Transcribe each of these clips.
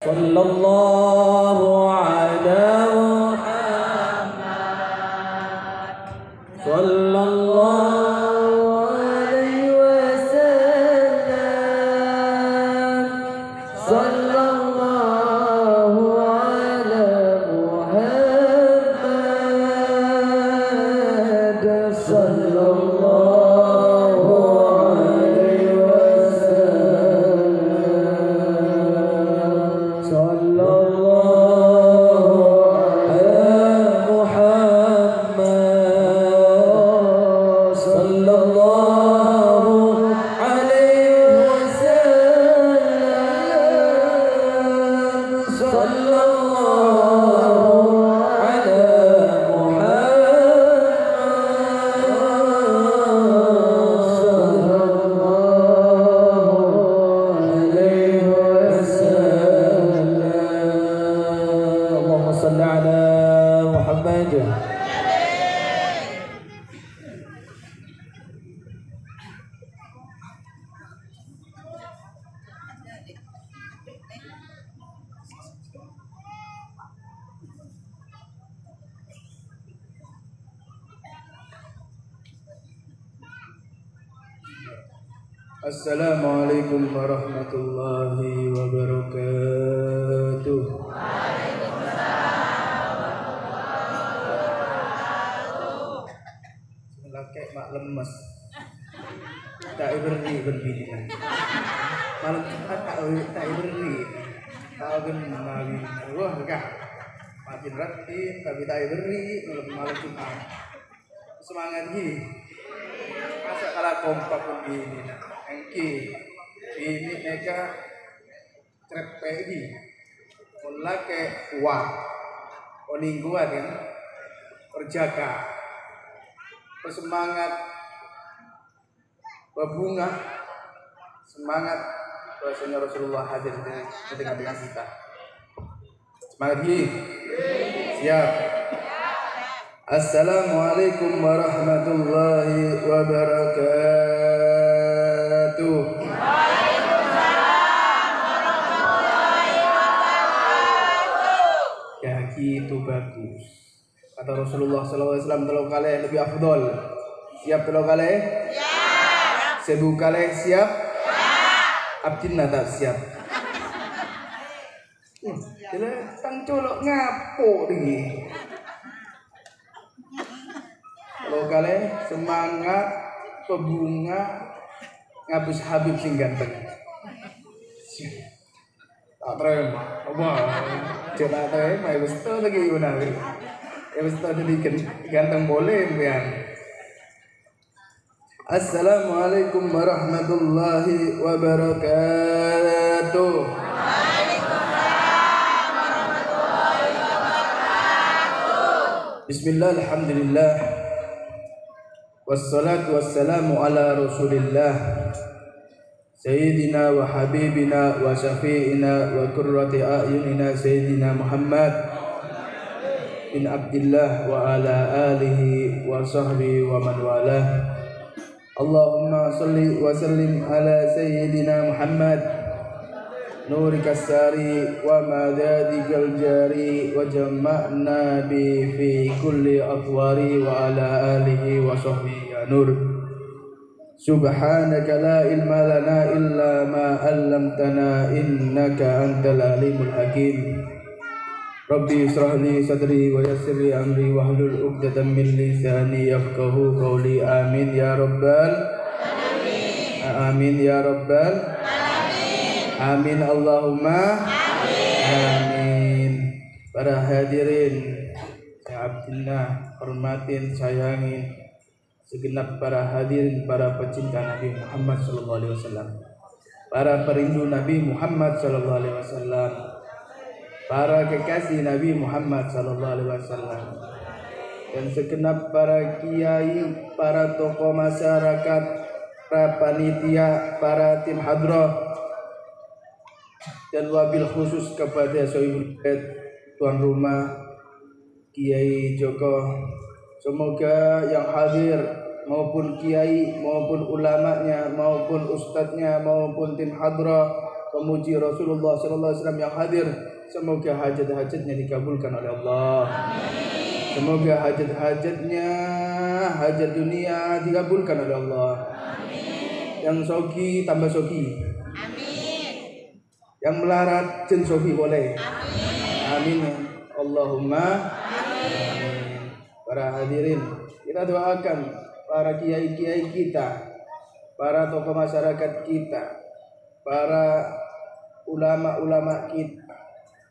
Sallallahu ala Muhammad. Sallallahu alaihi wasallam. Sallallahu ala Muhammad. Sallallahu alaihi wasallam. Sallallahu ala Muhammad. Sallallahu alaihi wasallam. Sallallahu ala Allahumma salli ala Muhammad. Assalamualaikum warahmatullahi wabarakatuh. Laki mak lemes, tak beri malam Jumat tak beri, tahu kan nabi, wah enggak, makin ratin tapi tak beri malam Jumat, semangat gini, masa kalah kompak begini, engki, ini mereka trepegi, mulai ke kuat, oningguan kan, perjaga. Bersemangat berbunga, semangat bahwasanya Rasulullah hadir di tengah-tengah kita. Semangat gini, siap. Assalamualaikum warahmatullahi wabarakatuh. Ya gitu bagus. Kata Rasulullah SAW telur kali lebih afdol. Siap telur kali? Siap. 1000 kali siap? Siap. Abdinna tak siap. Jadi tang colok ngapo tinggi. Telur kali semangat pebunga ngabus Habib sing ganteng. Tak terima. Wah, jangan terima. Wis to lagi guna. Wis to jadi ganteng boleh pian. Assalamualaikum warahmatullahi wabarakatuh. Waalaikumsalam warahmatullahi wabarakatuh. Bismillah, alhamdulillah. Wassalatu wassalamu ala Rasulillah. Sayyidina wa habibina wa syafi'ina wa qurrati a'yunina Sayyidina Muhammad bin Abdillah wa ala alihi wa sahbihi wa man walah. Allahumma salli wa sallim ala Sayyidina Muhammad nurika sari wa madadikal jari wa jama'na bi fi kulli atwari wa ala alihi wa sahbihi ya nur. Subhanaka la ilma lana illa ma 'allamtana innaka antal alimul hakim. Rabbi israh li sadri wa yassir li amri wahlul 'uqdatam min lisani yafqahu qawli. Amin ya rabbal alamin. Amin ya rabbal alamin. Amin Allahumma amin. Para hadirin ya Abdillah, hormatin, sayangin segenap para hadirin, para pecinta Nabi Muhammad sallallahu alaihi wasallam, para perindu Nabi Muhammad sallallahu alaihi wasallam, para kekasih Nabi Muhammad sallallahu alaihi wasallam, dan segenap para kiai, para tokoh masyarakat, para panitia, para tim hadrah, dan wabil khusus kepada Sohibul Bait, tuan rumah Kiai Joko. Semoga yang hadir maupun kiai maupun ulamanya maupun ustadznya maupun tim hadrah pemuji Rasulullah sallallahu alaihi wasallam yang hadir. Semoga hajat-hajatnya dikabulkan oleh Allah. Semoga hajat-hajatnya, hajat dunia dikabulkan oleh Allah. Yang sogi tambah sogi. Yang melarat jen sogi boleh. Amin. Allahumma amin. Para hadirin, kita doakan para kiai-kiai kita, para tokoh masyarakat kita, para ulama-ulama kita,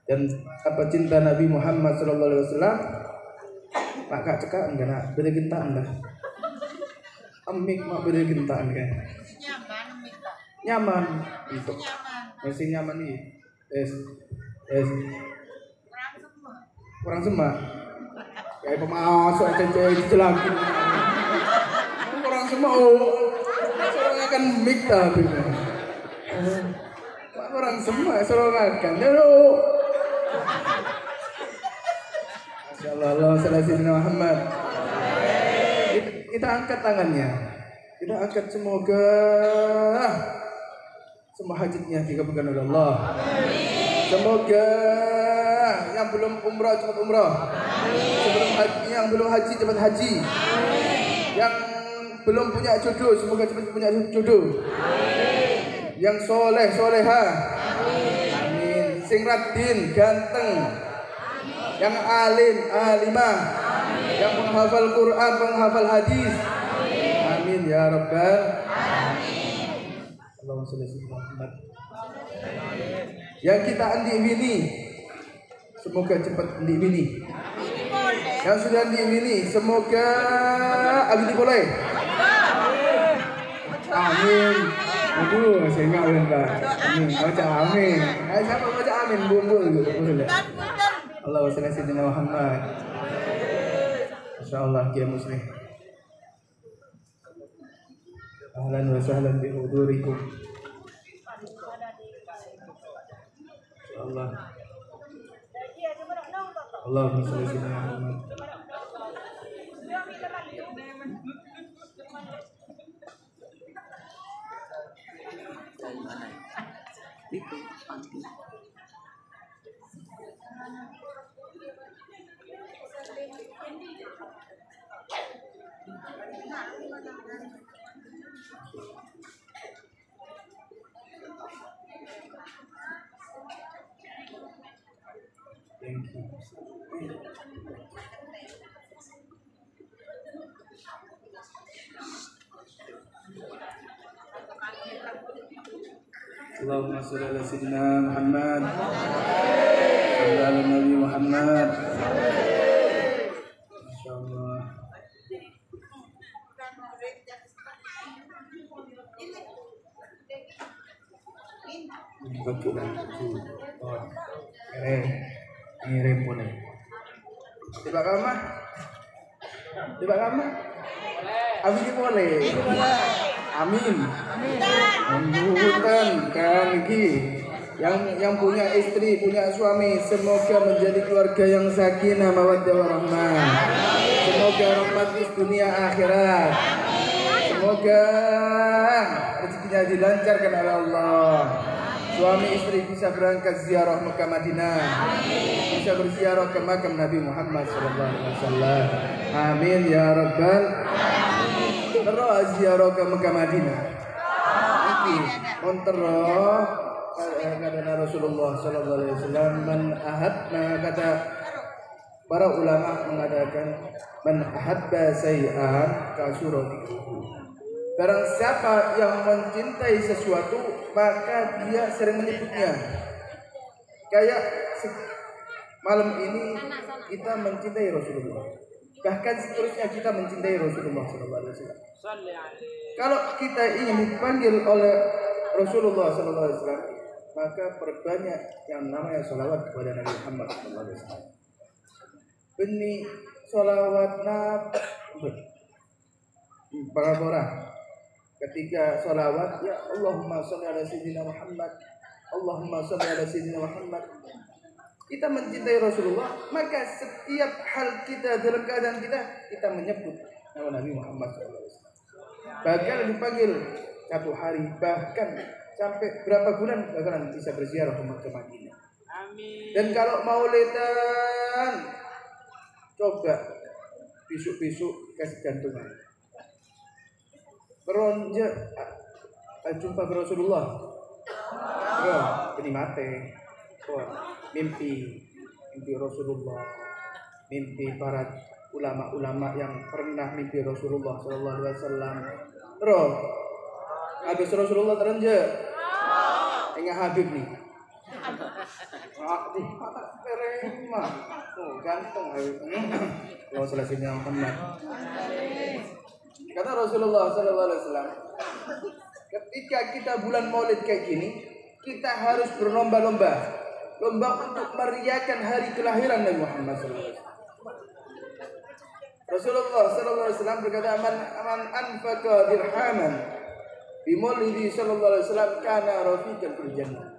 dan apa cinta Nabi Muhammad sallallahu alaihi wasallam. Maka cekak enggak beda gentaan dah. Amik mak beda gentaan kan. Nyaman itu. Masih nyaman nih. Kurang semak. Kayak pemasok cewek dijelakin. Kurang semak. Soalnya kan mik tapi. Kurang semak soalnya kan. Masyaallah, Allah Sayyidina Muhammad. Kita angkat tangannya. Kita angkat, semoga semua hajatnya dikabulkan oleh Allah. Semoga yang belum umrah cepat umrah. Yang belum haji cepat haji. Yang belum punya jodoh semoga cepat punya jodoh. Yang soleh soleha. Amin. Sing radin ganteng. Yang alim, alimah, yang menghafal Quran, menghafal hadis. Amin ya rabbal alamin. Allahumma shalli ala Muhammad. Yang kita andi bini, semoga cepat andi bini. Yang sudah andi bini, semoga abdi boleh. Amin. Aduh, saya enggak boleh Pak. Amin. Baca amin. Siapa baca amin? Bumbu gitu. Boleh. Allahumma shalli ala sayyidina Muhammad. Insyaallah ya muslim. Ahlan wa sahlan bi hudurikum. Insyaallah. Allahumma shalli ala sayyidina Muhammad. Thank you. Allahumma shalli ala sayyidina Muhammad. Sallallahu ala Nabi Muhammad. Insyaallah. Ngirim boleh. Tiba kamar. Amin boleh. Amin. Membutuhkan lagi yang punya istri, punya suami, semoga menjadi keluarga yang sakinah mawaddah warahmah. Semoga rahmat di dunia akhirat. Semoga rezekinya dilancarkan oleh Allah. Suami istri bisa berangkat ziarah Mekah Madinah. Bisa berziarah ke makam Nabi Muhammad sallallahu alaihi wasallam. Amin ya rabbal alamin. Terus ziarah ke Mekah Madinah. Iki monterro kata Rasulullah sallallahu alaihi wasallam, man ahadna, kata para ulama mengatakan man ahabba say'an kasuratihi. Barang siapa yang mencintai sesuatu, maka dia sering menyebutnya. Kayak malam ini kita mencintai Rasulullah. Bahkan seterusnya kita mencintai Rasulullah SAW. Kalau kita ingin dipanggil oleh Rasulullah SAW, maka perbanyak yang namanya salawat kepada Nabi Muhammad SAW. Ini salawat Nabi. Para orang ketika salawat, ya Allahumma shalli ala sayyidina Muhammad, Allahumma shalli ala sayyidina Muhammad. Kita mencintai Rasulullah, maka setiap hal kita dalam keadaan kita menyebut nama Nabi Muhammad SAW. Bahkan dipanggil satu hari, bahkan sampai berapa bulan bakalan bisa berziarah ke Madinah. Amin. Dan kalau maulidan, coba besok-besok kasih gantungan. Beronja jumpa ke Rasulullah. Bro, ini mati. Mimpi Rasulullah, mimpi para ulama-ulama yang pernah mimpi Rasulullah Sallallahu Alaihi Wasallam. Bro, habis Rasulullah terenja, ingat Habib nih. Peremah, ganteng Habib. Kalau selesainya Muhammad. Kata Rasulullah Sallallahu Alaihi Wasallam, ketika kita bulan Maulid kayak gini, kita harus berlomba-lomba. Lomba untuk meriahkan hari kelahiran Nabi Muhammad SAW. Rasulullah SAW berkata, "Man anfaqa dirhaman bi maulidi sallallahu alaihi wasallam kana rafiqan fil jannah."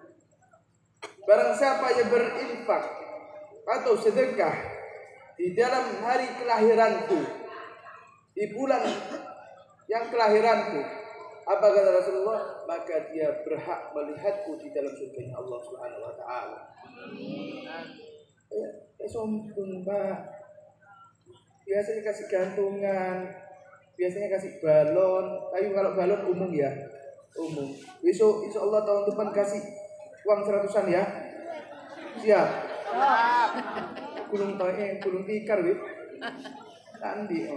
Barang siapa yang berinfak atau sedekah di dalam hari kelahiranku, di bulan yang kelahiranku, apa kata Rasulullah? Maka dia berhak melihatku di dalam surganya Allah Subhanahu wa taala. Sombong, Pak. Biasanya kasih gantungan, biasanya kasih balon. Tapi kalau balon umum ya, umum. Besok insya Allah tahun depan kasih uang 100-an ya. Siap. Gulung tikar wit. Tandi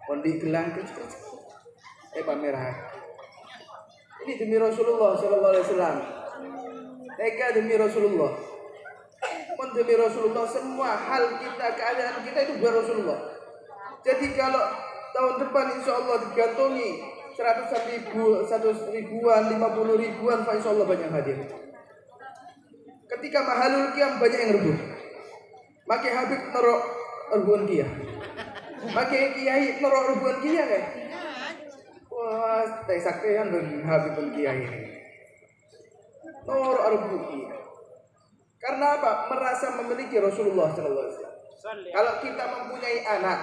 Pondi gelang pamerah. Ini demi Rasulullah Sallallahu Alaihi Wasallam. Mereka demi Rasulullah. Demi Rasulullah, semua hal kita, keadaan kita itu buat Rasulullah. Jadi kalau tahun depan insya Allah digantungi 100 ribuan, 50 ribuan, insya Allah banyak hadir. Ketika Mahalul Qiyam banyak yang rebut. Maka Habib nerok rebuan Qiyam. Maka Kiai nerok rebuan Qiyam kan? Wah, tak saktian dan Habib Kiai ini. Nerok rebuan Qiyam. Karena apa? Merasa memiliki Rasulullah Sallallahu Alaihi Wasallam. Kalau kita mempunyai anak,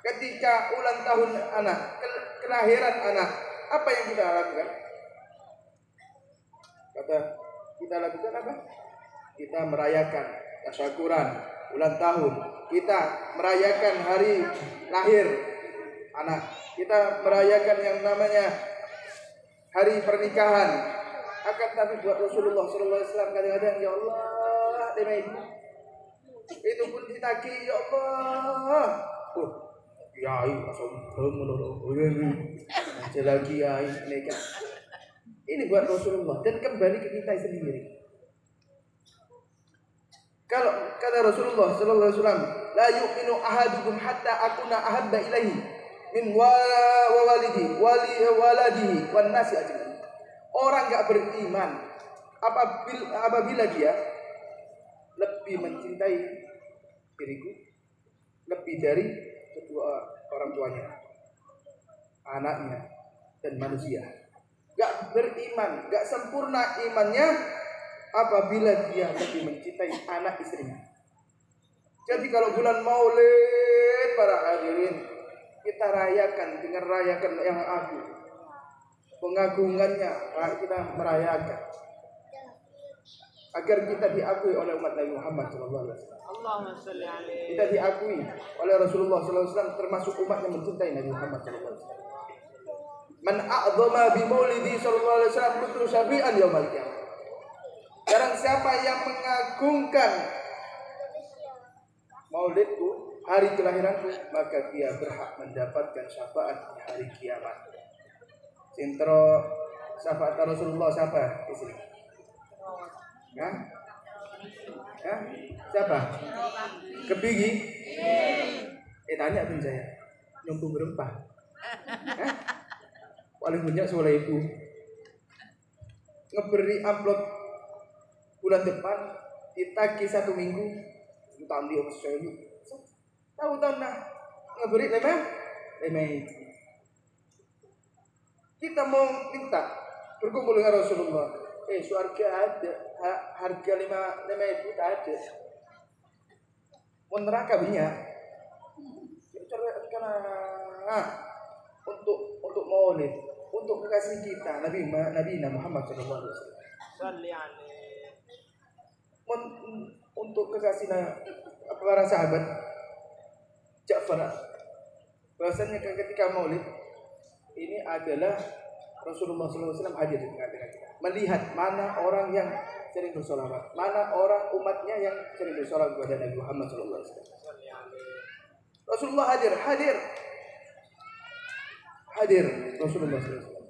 ketika ulang tahun anak, kelahiran anak, apa yang kita lakukan? Kita lakukan apa? Kita merayakan tasyakuran ulang tahun. Kita merayakan hari lahir anak. Kita merayakan yang namanya hari pernikahan. Akan tapi buat Rasulullah Sallallahu Alaihi Wasallam kadang-kadang ya Allah demi itu pun ditagi ya Allah. Kiai asal menurut lagi kiai mereka. Ini buat Rasulullah dan kembali ke kita sendiri. Kalau kata Rasulullah Sallallahu Alaihi Wasallam, la yu'minu ahadukum hatta akuna ahabba ilaihi min waladihi wan nasi ajmain. Orang enggak beriman apabila dia lebih mencintai diriku lebih dari kedua orang tuanya, anaknya dan manusia. Enggak beriman, enggak sempurna imannya apabila dia lebih mencintai anak istrinya. Jadi kalau bulan Maulid para hadirin, kita rayakan dengan rayakan yang agung. Pengagungannya kita merayakan agar kita diakui oleh umat Nabi Muhammad SAW. Kita diakui oleh Rasulullah SAW termasuk umat yang mencintai Nabi Muhammad SAW. Man a'zama bi maulidi sallallahu alaihi wasallam kutru syafi'an yaumil qiyamah. Barang siapa yang mengagungkan maulidku, hari kelahiranku, maka dia berhak mendapatkan syafaat di hari kiamat. Sintro syafaat Rasulullah siapa? Istri. Ya? Ya? Siapa? Kepigi? Tanya pun saya. Nyumpung berempah. Paling banyak soal ibu. Ngeberi amplop bulan depan ditagi 1 minggu. Tahun dia saya ini. Tahu nah ngeberi lemah. Kita mau minta berkumpul dengan Rasulullah. Surga ada, harga 5.000 ada. Mau neraka banyak. maulid, untuk kekasih kita Nabi Muhammad SAW. Untuk kekasih para sahabat Ja'far, bahasanya ketika maulid ini adalah Rasulullah SAW hadir di tengah-tengah kita, melihat mana orang yang sering bersolawat, mana orang umatnya yang sering bersolawat kepada Nabi Muhammad SAW. Rasulullah hadir Rasulullah SAW.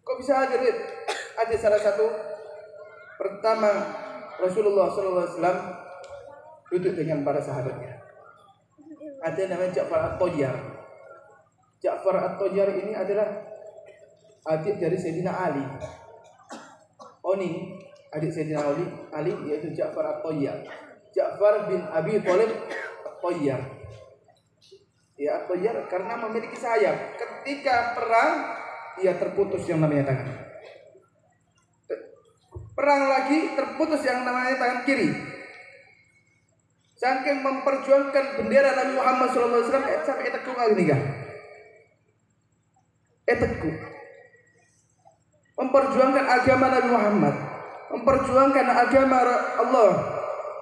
Kok bisa hadir? Ada salah satu pertama Rasulullah SAW duduk dengan para sahabatnya. Ada namanya Ja'far At-Tayyar. Ja'far At-Tayyar ini adalah adik dari Sayyidina Ali. Oni, adik Sayyidina Ali yaitu Ja'far At-Tayyar. Ja'far bin Abi Thalib At-Tayyar. Ya, At-Tayyar karena memiliki sayap. Ketika perang, ia terputus yang namanya tangan. Perang lagi, terputus yang namanya tangan kiri. Saking memperjuangkan bendera Nabi Muhammad SAW sampai etekku kali nih, etekku. Memperjuangkan agama Nabi Muhammad, memperjuangkan agama Allah,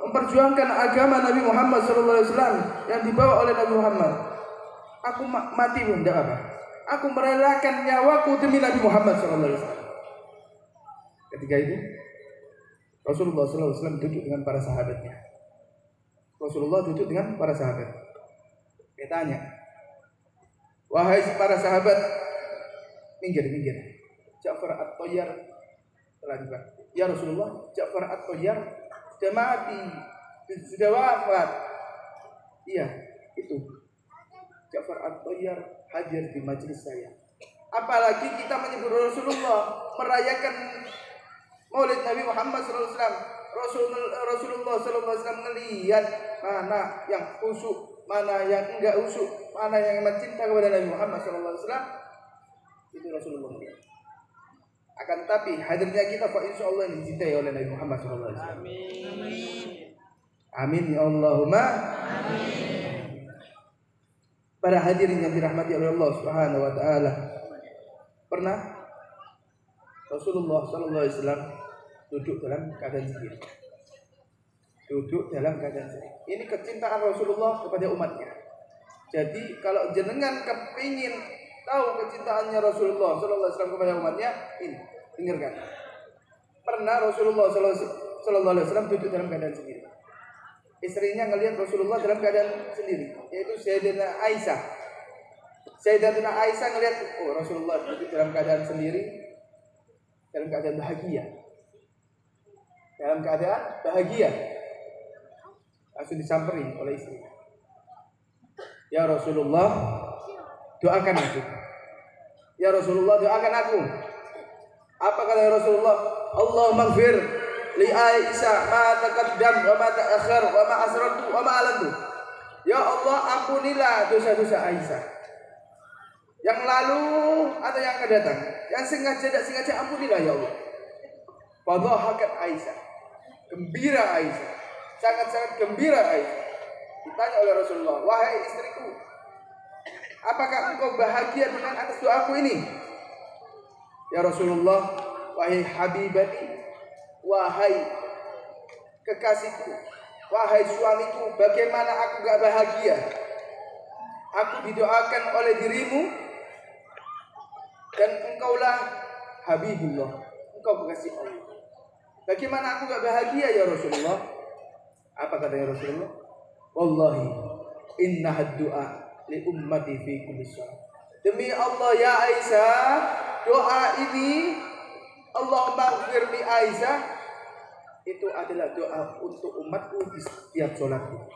memperjuangkan agama Nabi Muhammad SAW yang dibawa oleh Nabi Muhammad. Aku mati pun tidak apa. Aku merelakan nyawaku demi Nabi Muhammad SAW. Ketika itu Rasulullah SAW duduk dengan para sahabatnya. Rasulullah duduk dengan para sahabat. Dia tanya, wahai para sahabat, minggir. Ja'far At-Tayyar telah tiba. Ya Rasulullah, Ja'far At-Tayyar sudah mati, sudah wafat. Iya, itu. Ja'far At-Tayyar hadir di majelis saya. Apalagi kita menyebut Rasulullah, merayakan Maulid Nabi Muhammad SAW. Rasulullah SAW melihat mana yang khusyuk, mana yang enggak khusyuk, mana yang mencinta kepada Nabi Muhammad SAW. Itu Rasulullah melihat. Akan tapi hadirnya kita, Pak, insya Allah ini dicintai oleh Nabi Muhammad SAW. Amin. Amin ya Allahumma. Amin. Para hadirin yang dirahmati oleh Allah Subhanahu Wa Taala, pernah Rasulullah SAW duduk dalam keadaan sendiri. Ini kecintaan Rasulullah kepada umatnya. Jadi kalau jenengan kepingin tahu kecintaannya Rasulullah SAW kepada umatnya, ini dengarkan. Pernah Rasulullah SAW duduk dalam keadaan sendiri. Istrinya ngelihat Rasulullah dalam keadaan sendiri, yaitu Sayyidatina Aisyah. Sayyidatina Aisyah ngelihat Rasulullah duduk dalam keadaan sendiri, dalam keadaan bahagia. Langsung disamperin oleh istri. Ya Rasulullah, doakan aku. Ya Rasulullah, doakan aku. Apa kata Rasulullah? Allahumma ighfir li Aisyah ma taqaddam wa ma ta'akhkhar wa ma asrartu wa ma alantu. Ya Allah, ampunilah dosa-dosa Aisyah, yang lalu atau yang akan datang, yang sengaja tidak sengaja, ampunilah ya Allah. Fadhahakat Aisyah, gembira Aisyah, sangat-sangat gembira Aisyah. Ditanya oleh Rasulullah, wahai istriku, apakah engkau bahagia dengan atas doaku ini? Ya Rasulullah, wahai habibati, wahai kekasihku, wahai suamiku, bagaimana aku gak bahagia? Aku didoakan oleh dirimu, dan engkaulah Habibullah, engkau kekasih Allah. Bagaimana aku gak bahagia ya Rasulullah? Apa kata ya Rasulullah? Wallahi innaha du'a li ummati fi kulli salat. Demi Allah ya Aisyah, doa ini Allahumma ighfir li Aisyah itu adalah doa untuk umatku di setiap sholatku.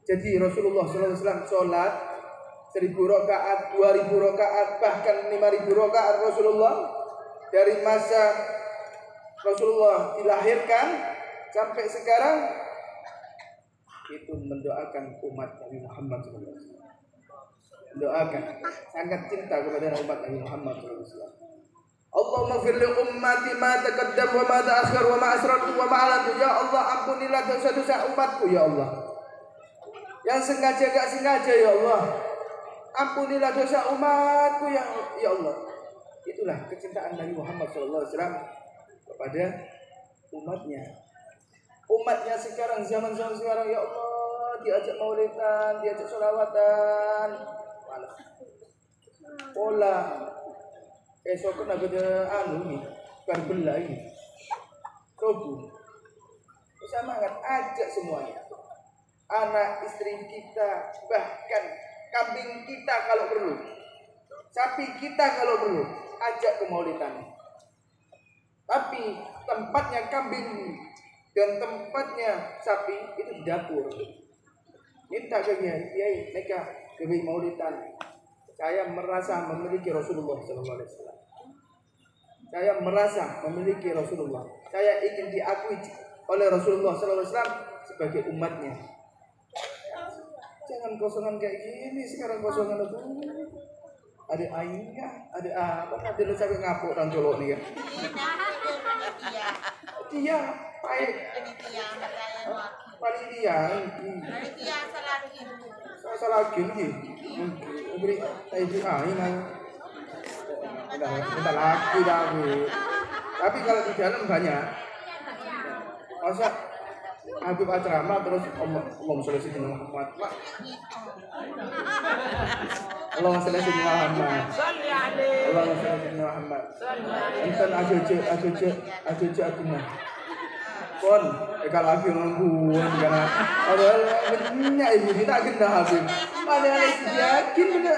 Jadi Rasulullah SAW sholat 1000 rakaat, 2000 rakaat, bahkan 5000 rakaat Rasulullah dari masa Rasulullah dilahirkan sampai sekarang itu mendoakan umat Nabi Muhammad SAW. Mendoakan, sangat cinta kepada umat Nabi Muhammad SAW. Allahumma ighfir li ummati ma taqaddam wa ma ta'akhkhar wa ma asrartu wa ma alantu. Ya Allah, ampunilah dosa-dosa umatku ya Allah, yang sengaja gak sengaja ya Allah, Ampunilah dosa umatku ya Allah. Itulah kecintaan Nabi Muhammad SAW kepada umatnya. Umatnya sekarang, zaman sekarang, ya Allah, diajak maulidan, diajak sholawatan, malah pola esok kena beda nih, Karbala ini, Robu, semangat ajak semuanya, anak istri kita, bahkan kambing kita kalau perlu, sapi kita kalau perlu, ajak ke maulidan. Tapi tempatnya kambing dan tempatnya sapi itu di dapur. Minta ke kiai, mereka ke maulidan. Saya merasa memiliki Rasulullah SAW. Saya merasa memiliki Rasulullah. Saya ingin diakui oleh Rasulullah SAW sebagai umatnya. Jangan kosongan kayak gini sekarang, kosongan itu. Ada airnya, ada apa? Ada lu sampai ngapuk dan colok nih kan? Dia, baik. Panitia, salah lagi nih. Beri itu ini kita lagi dah. Tapi kalau di dalam banyak, masa Habib ceramah terus Allahumma sholli ala Muhammad. Allahumma sholli ala Muhammad. Allahumma sholli ala Muhammad. Intan aja aku mah. Kon, kalau Habib nungguan karena padahal benernya ini tak kena Habib. Padahal yakin bener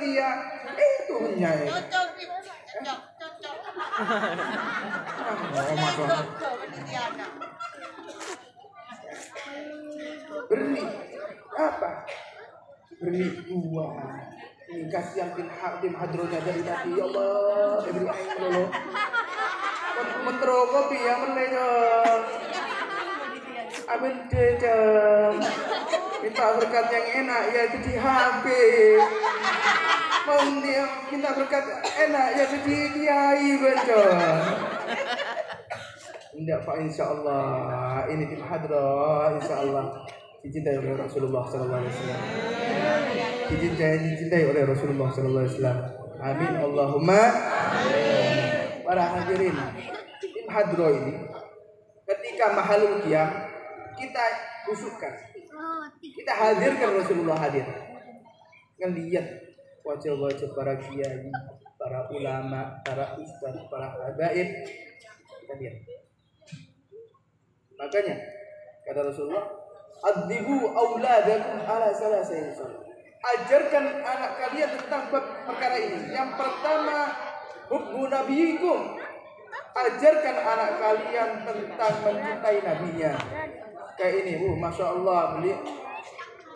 dia itu punya. Berni apa? Berni dua. Ini kasihan tim hadronya dari Nabi. Ya Allah, diberi air dulu. Mentero kopi yang menanya. Amin dejam. Minta berkat yang enak ya jadi Habib. Mau dia minta berkat enak ya jadi kiai betul. Tidak Pak, insya Allah ini tim hadrah, insya Allah dicintai oleh Rasulullah SAW. Dicintai oleh Rasulullah SAW. Amin Allahumma. Para hadirin, tim hadrah ini ketika mahalul qiyam kita busukkan, kita hadirkan Rasulullah hadir. Kan lihat wajah-wajah para kiai, para ulama, para ustaz, para habaib, kita lihat. Makanya kata Rasulullah, "Adzibu auladakum ala salasain." Ajarkan anak kalian tentang perkara ini. Yang pertama, hubbu nabiyikum. Ajarkan anak kalian tentang mencintai nabinya. Kayak ini, Masya Allah, beli.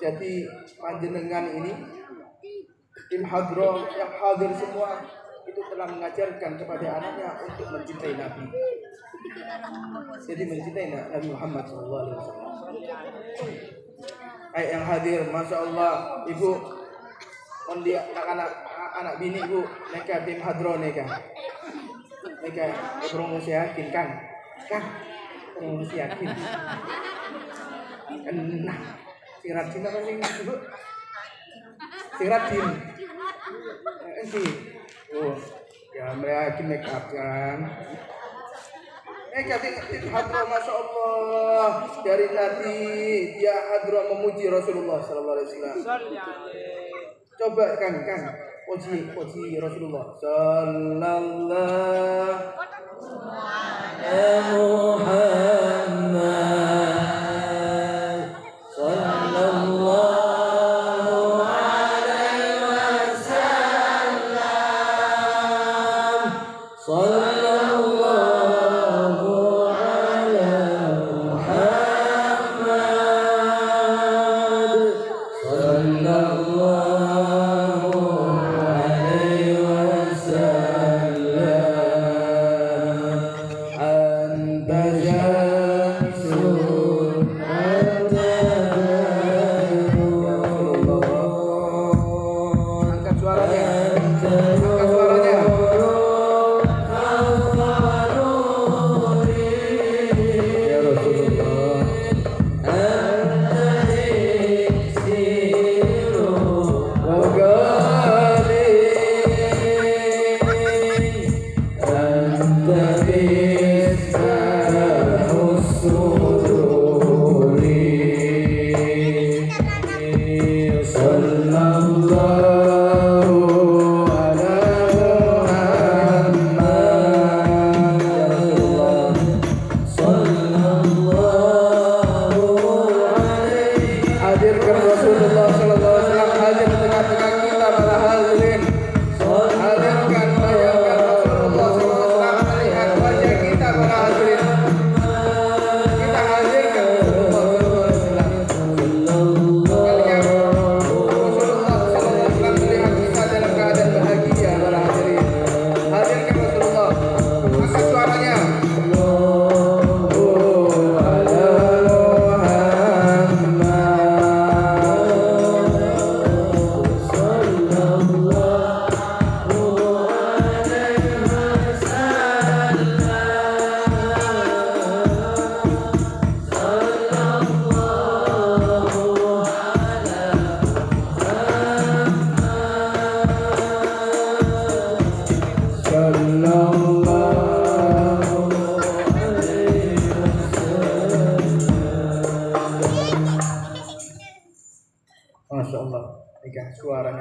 Jadi panjenengan ini tim hadrah yang hadir semua itu telah mengajarkan kepada anaknya untuk mencintai Nabi. Jadi mencintai Nabi Muhammad SAW. Yang hadir, Masya Allah, ibu, anak bini ibu, mereka tim hadrah mereka promosi yakin kan, promosi yakin. Nah, Siratin apa sih ibu? Siratin. Oh, ya mereka make up kan. Hadrah, Masya Allah, dari tadi dia hadrah memuji Rasulullah SAW. Coba kan, puji Rasulullah Sallallahu Alaihi Muhammad Sallallahu Alaihi Wasallam Sallallahu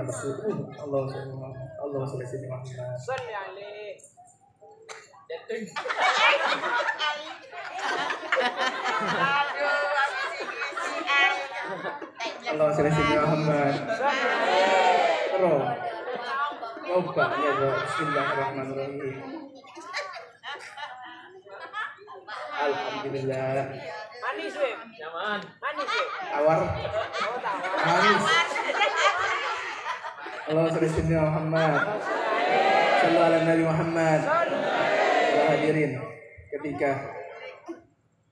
bersyukur. Allah selesai Muhammad. Salli alaihi. Allah selesai Muhammad. Terus. Coba ya, Bismillahirrahmanirrahim. Alhamdulillah. Manis weh. Nyaman. Manis weh. Tawar. Oh, tawar. Manis. Allah selesai Muhammad. Sallallahu alaihi Nabi Muhammad. Para hadirin, ketika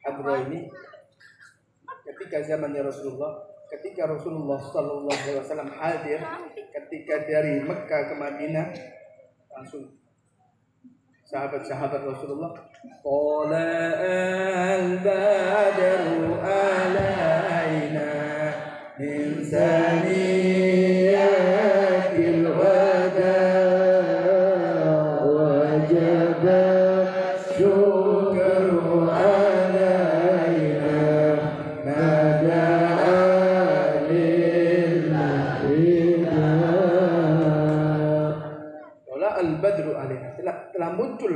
hadroh ini, ketika zamannya Rasulullah, ketika Rasulullah Sallallahu Alaihi Wasallam hadir, ketika dari Mekah ke Madinah, langsung sahabat-sahabat Rasulullah, qala al-badru alaina min saniyatil wada wajaba syukru alaina nada'a qala al-badru alaina, telah muncul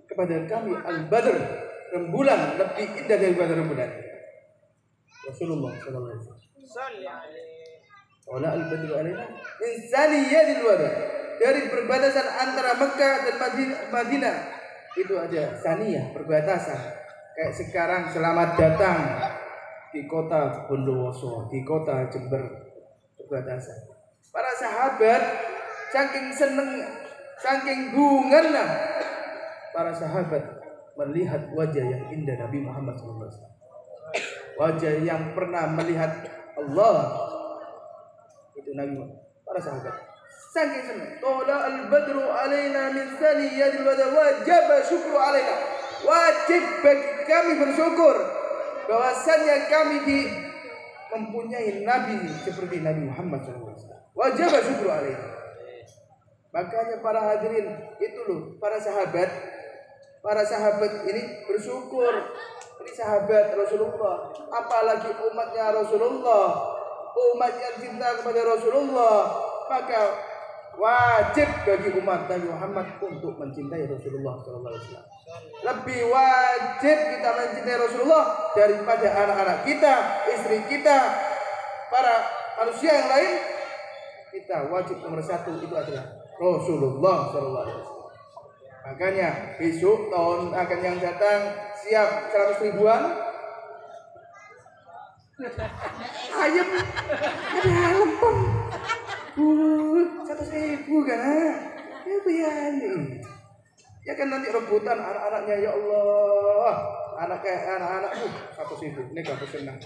kepada kami al-badr, rembulan lebih indah daripada rembulan. Rasulullah sallallahu alaihi wasallam. Salli alaihi. Qala al-badru alaina min saniyadil wada, dari perbatasan antara Mekah dan Madinah itu ada saniyah, perbatasan. Kayak sekarang selamat datang di kota Bondowoso, di kota Jember, perbatasan. Para sahabat saking seneng, saking bunga para sahabat melihat wajah yang indah Nabi Muhammad SAW. Wajah yang pernah melihat Allah itu Nabi Muhammad. Para sahabat saking senang. Qala al-badru alaina min saniyadil wada wajib syukru alaina. Wajib bagi kami bersyukur bahwasannya kami mempunyai nabi seperti Nabi Muhammad SAW. Wajib syukru alaina. Makanya para hadirin itu loh, para sahabat ini bersyukur. Ini sahabat Rasulullah, apalagi umatnya Rasulullah, umat yang cinta kepada Rasulullah, maka wajib bagi umat Nabi Muhammad untuk mencintai Rasulullah SAW. Lebih wajib kita mencintai Rasulullah daripada anak-anak kita, istri kita, para manusia yang lain. Kita wajib nomor satu itu adalah Rasulullah SAW. Makanya besok tahun akan yang datang siap 100 ribuan. Ayam ada lempeng. 100.000 kan? Ya bayani. Ya kan nanti rebutan anak-anaknya, ya Allah. Anak-anakku 100.000. Ini gak senang.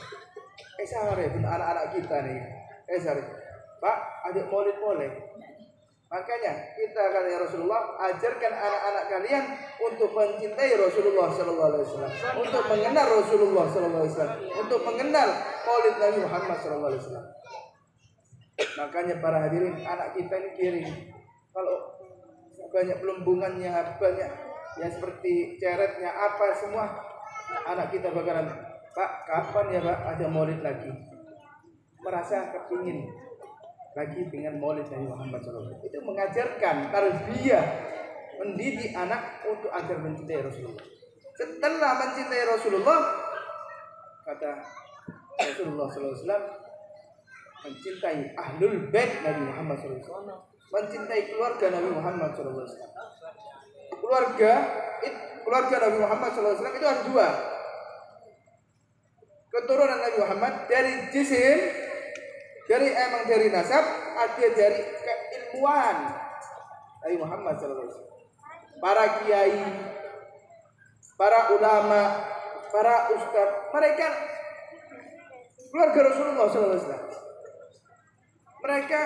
Sare pun anak-anak kita nih. Sare. Pak, adik maulid. Makanya kita kata Rasulullah, ajarkan anak-anak kalian untuk mencintai Rasulullah Sallallahu Alaihi Wasallam, untuk mengenal Rasulullah Sallallahu Alaihi Wasallam, untuk mengenal Maulid Nabi Muhammad Sallallahu Alaihi Wasallam. Makanya para hadirin, anak kita ini kiri, kalau banyak pelumbungannya, banyak ya seperti ceretnya apa semua, anak kita bakalan, Pak, kapan ya Pak ada Maulid lagi? Merasa kepingin lagi dengan Maulid Nabi Muhammad SAW. Itu mengajarkan tarbiyah, mendidik anak untuk agar mencintai Rasulullah. Setelah mencintai Rasulullah, kata Rasulullah SAW, mencintai ahlul bait Nabi Muhammad SAW, mencintai keluarga Nabi Muhammad SAW. Keluarga Nabi Muhammad SAW itu ada dua. Keturunan Nabi Muhammad dari jisim, dari nasab, ada dari keilmuan Nabi Muhammad SAW. Para kiai, para ulama, para ustadz, mereka keluarga Rasulullah SAW. Mereka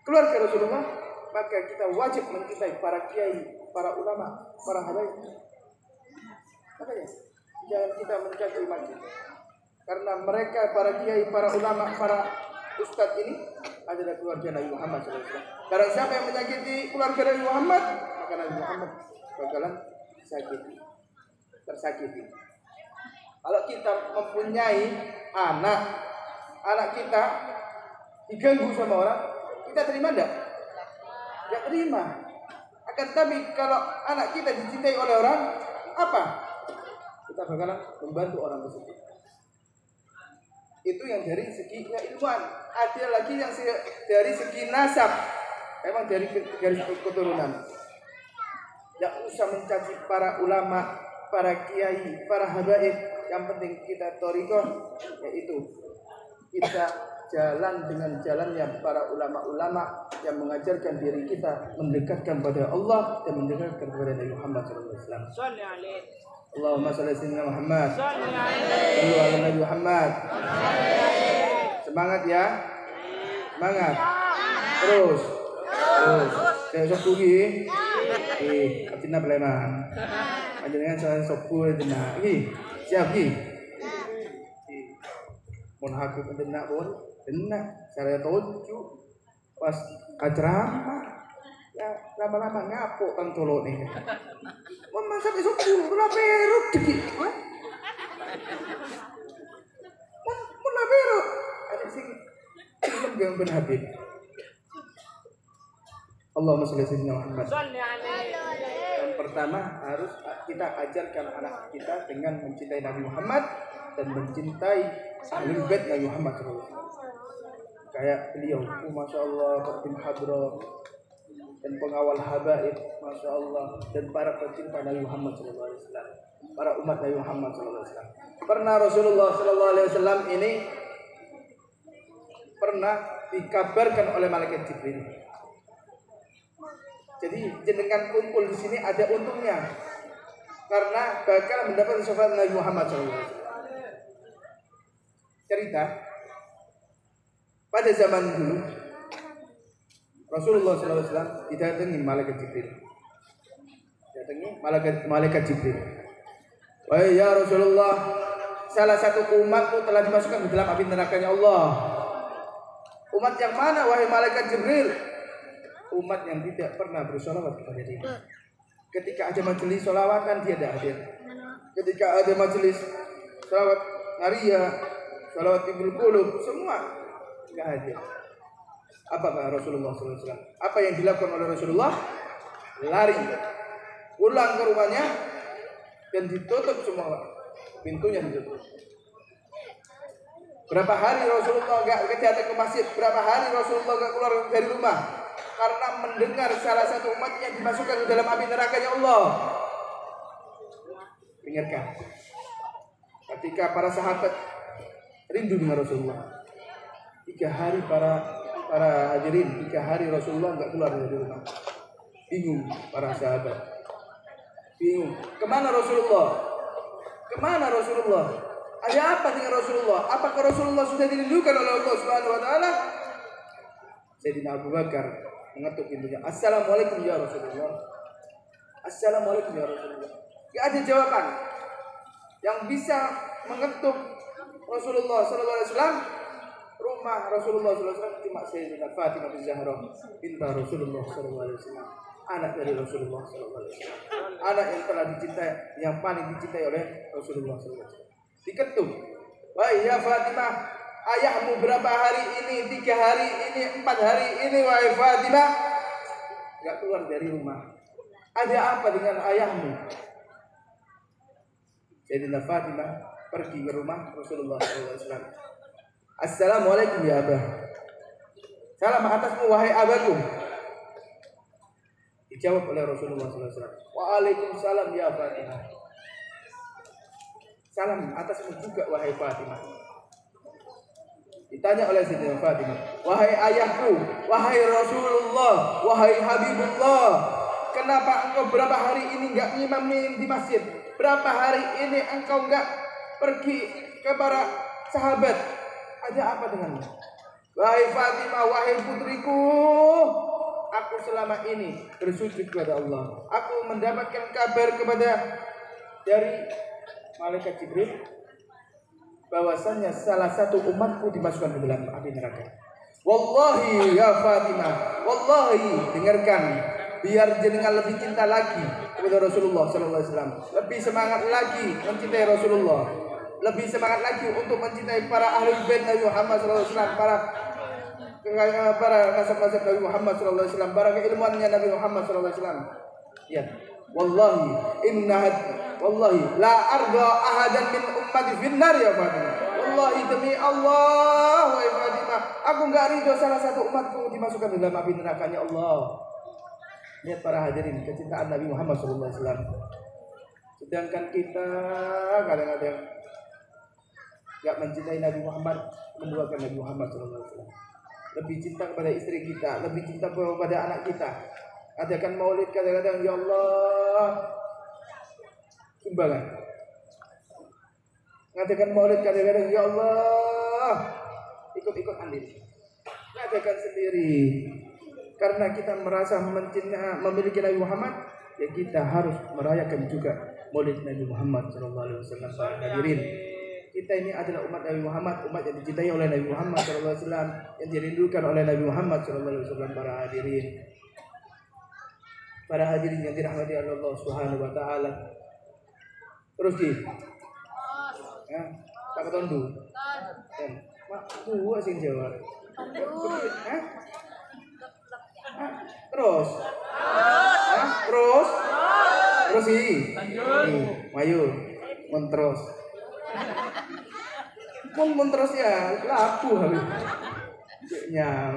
keluarga Rasulullah, maka kita wajib mencintai para kiai, para ulama, para habaib. Makanya jangan kita mencaci maki, karena mereka para kiai, para ulama, para ustadz ini adalah keluarga Nabi Muhammad SAW. Barang siapa yang menyakiti keluarga Nabi Muhammad, maka Nabi Muhammad bakalan tersakiti. Kalau kita mempunyai anak kita diganggu sama orang, Kita terima enggak? Enggak terima. Akan tetapi kalau anak kita dicintai oleh orang, apa? Kita bakalan membantu orang tersebut. Itu yang dari segi keilmuan. Ada lagi yang dari segi nasab. Memang dari garis keturunan. Tidak usah mencaci para ulama, para kiai, para habaib. Yang penting kita thariqah, yaitu kita jalan dengan jalannya para ulama-ulama yang mengajarkan diri kita mendekatkan pada Allah dan mendekatkan kepada Nabi Muhammad SAW. Shalli alaihi. Allahumma shalli ala sayyidina Muhammad. Shalli Sallu ala Nabi Muhammad. Semangat ya. Semangat. Terus. Saya sok kuwi. Atina Sleman. Panjenengan saya sok kuwi dina. Siap ki. Mun aku dina pun dina saya tuju pas ceramah. Ya lama-lama ngapuk tang tolo nih. Mun masa besok dulu la perut dikit. Mun la perut. Ada sing belum ben habis. Allahumma shalli ala sayyidina Muhammad. Shalli alaihi. Yang pertama harus kita ajarkan anak kita dengan mencintai Nabi Muhammad dan mencintai Ahlul Bait Nabi Muhammad SAW. Kayak beliau, masya Allah, Khatib Hadroh dan pengawal habaib, masya Allah, dan para pecinta Nabi Muhammad SAW, para umat Nabi Muhammad SAW. Pernah Rasulullah SAW ini pernah dikabarkan oleh malaikat Jibril. Jadi jenengan kumpul di sini ada untungnya karena bakal mendapat syafaat Nabi Muhammad SAW. Cerita pada zaman dulu Rasulullah SAW didatangi malaikat Jibril. Malaikat Jibril. Wahai ya Rasulullah, salah satu umatmu telah dimasukkan ke dalam api nerakanya Allah. Umat yang mana wahai malaikat Jibril? Umat yang tidak pernah bersolawat kepada dia. Ketika ada majelis solawatan dia tidak hadir. Ketika ada majelis solawat Maria, solawat Ibrul Qulub, semua tidak hadir. Apakah Rasulullah SAW? Apa yang dilakukan oleh Rasulullah? Lari, pulang ke rumahnya dan ditutup semua pintunya ditutup. Berapa hari Rasulullah enggak datang ke masjid? Berapa hari Rasulullah enggak keluar dari rumah? Karena mendengar salah satu umatnya dimasukkan ke dalam api nerakanya Allah. Dengarkan. Ketika para sahabat rindu dengan Rasulullah, 3 hari para hadirin, 3 hari Rasulullah enggak keluar dari rumah. Bingung para sahabat. Bingung. Kemana Rasulullah? Kemana Rasulullah? Ada apa dengan Rasulullah? Apakah Rasulullah sudah dirindukan oleh Allah Subhanahu wa taala? Sayyidina Abu Bakar mengetuk pintunya. Assalamualaikum ya Rasulullah. Assalamualaikum ya Rasulullah. Tidak ada jawaban yang bisa mengetuk Rasulullah sallallahu alaihi wasallam. Rumah Rasulullah sallallahu alaihi wasallam cuma Sayyidina Fatimah binti Zahra binti Rasulullah sallallahu alaihi wasallam, anak dari Rasulullah sallallahu alaihi wasallam. Anak yang telah dicintai, yang paling dicintai oleh Rasulullah sallallahu alaihi wasallam. Diketuk. Wahai ya Fatimah, ayahmu berapa hari ini, 3 hari ini, 4 hari ini, wahai Fatimah, enggak keluar dari rumah. Ada apa dengan ayahmu? Sayyidina Fatimah pergi ke rumah Rasulullah SAW. Assalamualaikum ya Abah. Salam atasmu wahai abahku. Dijawab oleh Rasulullah SAW. Waalaikumsalam ya Fatimah. Salam atasmu juga wahai Fatimah. Ditanya oleh Sayyidina Fatimah, wahai ayahku, wahai Rasulullah, wahai Habibullah, kenapa engkau berapa hari ini enggak ngimam di masjid? Berapa hari ini engkau enggak pergi ke para sahabat? Ada apa denganmu? Wahai Fatimah, wahai putriku, aku selama ini bersujud kepada Allah. Aku mendapatkan kabar dari malaikat Jibril bahwasanya salah satu umatku dimasukkan ke dalam api neraka. Wallahi ya Fatimah, wallahi, dengarkan, biar jenengan lebih cinta lagi kepada Rasulullah sallallahu alaihi wasallam, lebih semangat lagi mencintai Rasulullah, lebih semangat lagi untuk mencintai para ahlul bait Nabi Muhammad sallallahu alaihi wasallam, para para nasab-nasab Nabi Muhammad sallallahu alaihi wasallam, para keilmuannya Nabi Muhammad sallallahu alaihi wasallam. Ya, wallahi wallahi la arda ahadan min ummati finnar ya Fatimah. Wallahi demi Allah wa Fatimah, aku enggak ridho salah satu umatku dimasukkan dalam api nerakanya Allah. Lihat para hadirin kecintaan Nabi Muhammad sallallahu alaihi wasallam. Sedangkan kita kadang-kadang enggak mencintai Nabi Muhammad, menduakan Nabi Muhammad sallallahu alaihi wasallam. Lebih cinta kepada istri kita, lebih cinta kepada anak kita. Adakan maulid kadang-kadang ya Allah sumbangan. Ngadakan maulid kadang-kadang ya Allah ikut-ikut andil. Ngadakan sendiri. Karena kita merasa memiliki Nabi Muhammad, ya kita harus merayakan juga maulid Nabi Muhammad sallallahu alaihi wasallam. Hadirin, kita ini adalah umat Nabi Muhammad, umat yang dicintai oleh Nabi Muhammad sallallahu alaihi wasallam, yang dirindukan oleh Nabi Muhammad sallallahu alaihi wasallam. Para hadirin yang dirahmati Allah Subhanahu wa taala. Terus di ya, tak ketondu. Dan mak tua sing jawab. Hah? Terus. Terus sih. Ayo, terus. Mun terus ya, laku habis. Ya,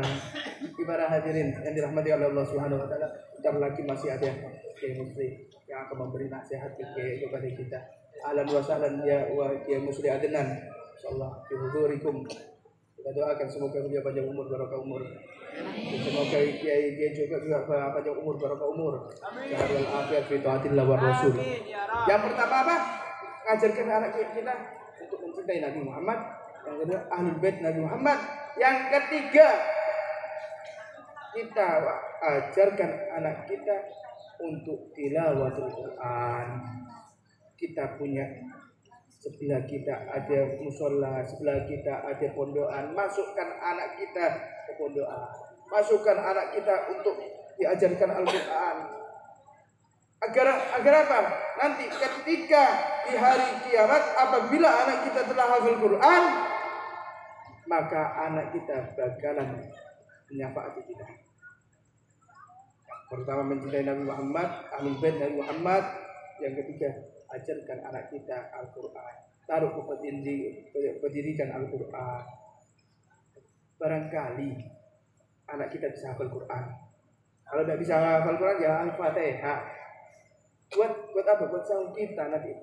para hadirin yang dirahmati oleh Allah Subhanahu wa taala, bentar lagi masih ada Kiai Musli yang akan memberi nasihat kepada kita. Ahlan wa sahlan ya wa Kiai Musli Adnan. Insyaallah fi hudurikum. Kita doakan semoga beliau panjang umur, barokah umur. Semoga Kiai juga panjang umur, barokah umur. Sehat wal afiat fi taatillah war rasul. Yang pertama apa? Ngajarkan anak kita untuk mencintai Nabi Muhammad. Yang kedua ahlul bait Nabi Muhammad. Yang ketiga kita ajarkan anak kita untuk tilawatul Quran. Kita punya sebelah kita ada musola, sebelah kita ada pondokan. Masukkan anak kita ke pondokan. Masukkan anak kita untuk diajarkan Al-Quran. Agar apa? Nanti ketika di hari kiamat apabila anak kita telah hafal Quran, maka anak kita bakalan menyafaati kita. Pertama mencintai Nabi Muhammad, ahlul bait Nabi Muhammad. Yang ketiga, ajarkan anak kita Al-Quran. Taruh pendirikan Al-Quran. Barangkali anak kita bisa hafal Quran. Kalau tidak bisa hafal Quran, ya Al-Fatihah. Buat apa? Buat sahur kita nanti.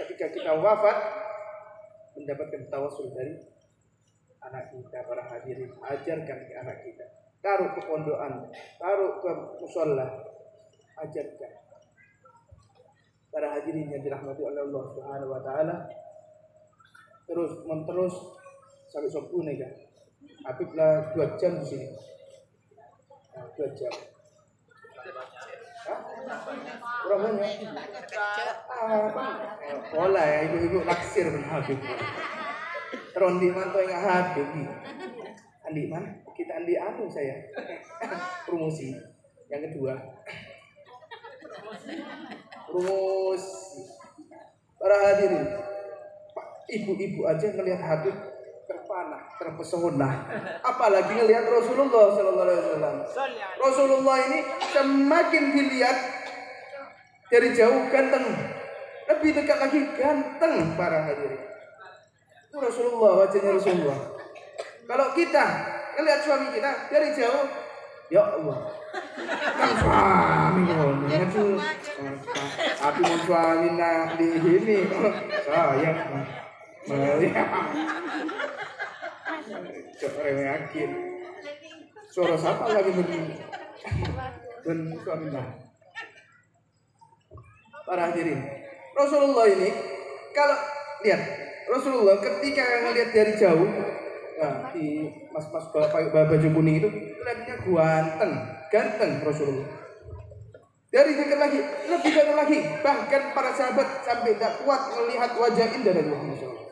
Ketika kita wafat, mendapatkan tawasul dari anak kita. Para hadirin, ajarkan ke anak kita. Taruh ke pondokan, taruh ke musola, ajarkan. Para hadirin yang dirahmati oleh Allah Subhanahu wa taala. Terus sampai subuh nih kan. Habiblah 2 jam di sini. 2 jam. Hah? Berapa banyak? Pola ya, ibu-ibu laksir ben Habib. Terondi mantu yang Habib. Andi man, kita andi anu saya. Promosi. Yang kedua. Promosi. Para hadirin, ibu-ibu aja ngelihat Habib terpana, terpesona. Apalagi ngelihat Rasulullah sallallahu alaihi wasallam. Rasulullah ini semakin dilihat dari jauh ganteng, lebih dekat lagi ganteng para hadirin. Itu Rasulullah, wajahnya Rasulullah. Kalau kita ngelihat suami kita dari jauh, ya Allah, kan suami ngomongnya tuh, tapi mau suami nak di sini, sayang, melihat, coba yakin, suara siapa lagi dan suami nak. Para hadirin, Rasulullah ini kalau lihat Rasulullah ketika ngelihat dari jauh. Nah, di mas-mas baju kuning itu kelihatannya ganteng Rasulullah. Dari dekat lagi, lebih dekat lagi, bahkan para sahabat sampai tidak kuat melihat wajah indah dari Muhammad SAW.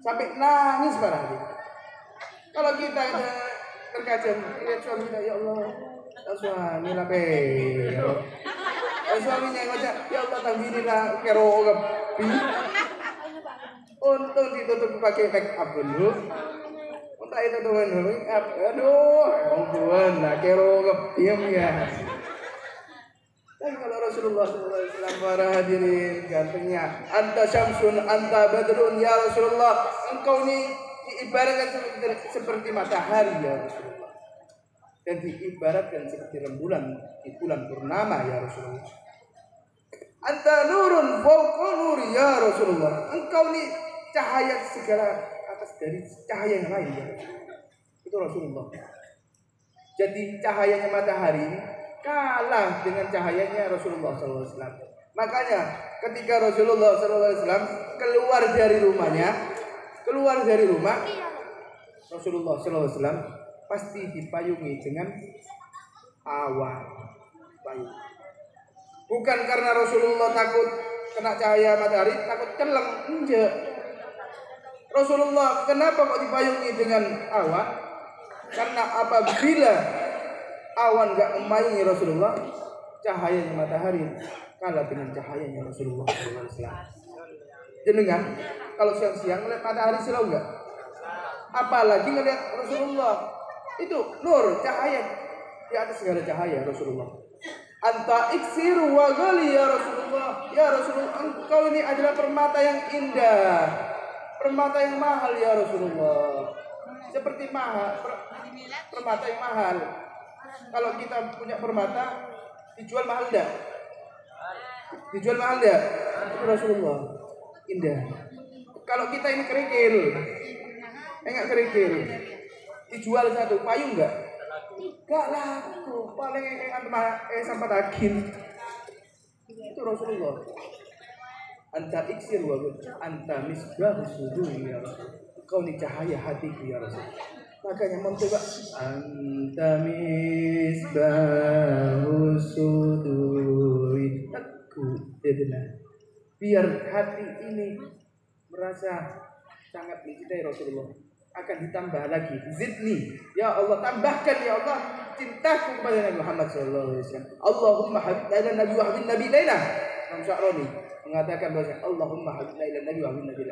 Sampai nangis para hadirin. Kalau kita terkaca lihat suami kita, ya Allah, suami lah suaminya yang wajah, ya Allah tangginilah kerogap. Untung ditutup pakai make up dulu. Entah itu teman-teman, aduh, ampun, nak kero diam ya. Dan kalau Rasulullah SAW para hadirin gantengnya, anta syamsun, anta badrun ya Rasulullah, engkau ini diibaratkan seperti matahari ya Rasulullah, dan diibaratkan seperti rembulan di bulan purnama ya Rasulullah. Anta nurun fawqa nuri ya Rasulullah, engkau ini cahaya segala atas dari cahaya yang lain ya Rasulullah. Itu Rasulullah. Jadi cahayanya matahari ini kalah dengan cahayanya Rasulullah SAW. Makanya ketika Rasulullah SAW keluar dari rumah, Rasulullah SAW pasti dipayungi dengan awan. Bukan karena Rasulullah takut kena cahaya matahari, takut celeng, enggak. Rasulullah kenapa kok dipayungi dengan awan? Karena apabila awan gak memayungi Rasulullah, cahayanya matahari kalah dengan cahayanya Rasulullah SAW. Jenengan kalau siang-siang ngeliat matahari silau enggak? Apalagi ngeliat Rasulullah, itu nur, cahaya di atas segala cahaya Rasulullah. Anta iksiru wa ghali ya Rasulullah. Ya Rasulullah, engkau ini adalah permata yang indah, permata yang mahal ya Rasulullah. Seperti permata yang mahal. Kalau kita punya permata, dijual mahal enggak? Dijual mahal enggak? Itu Rasulullah. Indah. Kalau kita ini kerikil, enggak kerikil, dijual satu payung enggak? Enggak laku. Paling sampai daging. Itu Rasulullah. Anta iksir wa anta misbah suduri ya Rasul. Kau ni cahaya hatiku ya Rasul. Makanya mencoba anta misbahu suduri aku dedena. Biar hati ini merasa sangat mencintai Rasulullah, akan ditambah lagi. Zidni ya Allah, tambahkan ya Allah cintaku kepada Nabi Muhammad sallallahu alaihi wasallam. Allahumma habibna ila nabi wa habibna nabi ilaina. Imam Sya'rani mengatakan bahwa Allahumma habibna ila nabi wa habibna nabi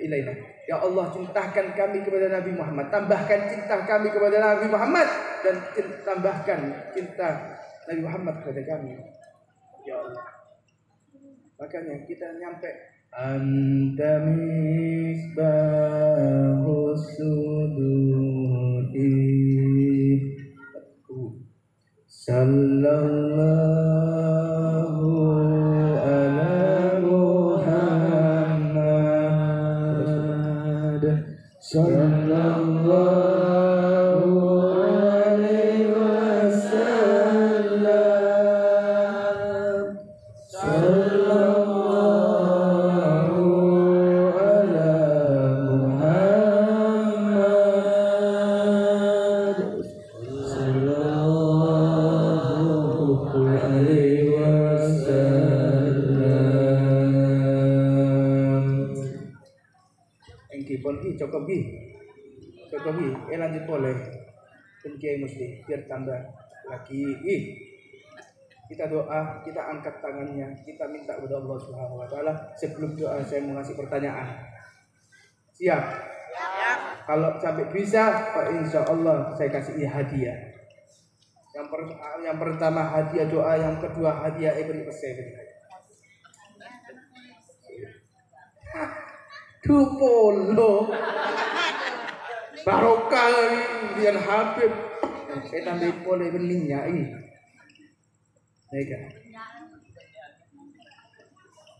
ilaina. Ya Allah, cintakan kami kepada Nabi Muhammad, tambahkan cinta kami kepada Nabi Muhammad, dan tambahkan cinta Nabi Muhammad kepada kami ya Allah. Makanya kita nyampe anta misbahu suduri sallallahu ala Muhammad sallallahu alaihi wasallam sallallahu ala Muhammad sallallahu alaihi wasallam. Engki pon ki cukup ki. Lanjut boleh. Pun kiai mesti biar tambah lagi. Kita doa, kita angkat tangannya, kita minta kepada Allah Subhanahu wa taala. Sebelum doa saya mau ngasih pertanyaan. Siap? Siap. Kalau sampai bisa, Pak, insya Allah saya kasih hadiah. Yang pertama hadiah doa, yang kedua hadiah beri pesan. Dupolo barokah lian Habib. Saya tambah boleh beningnya ini. Baik.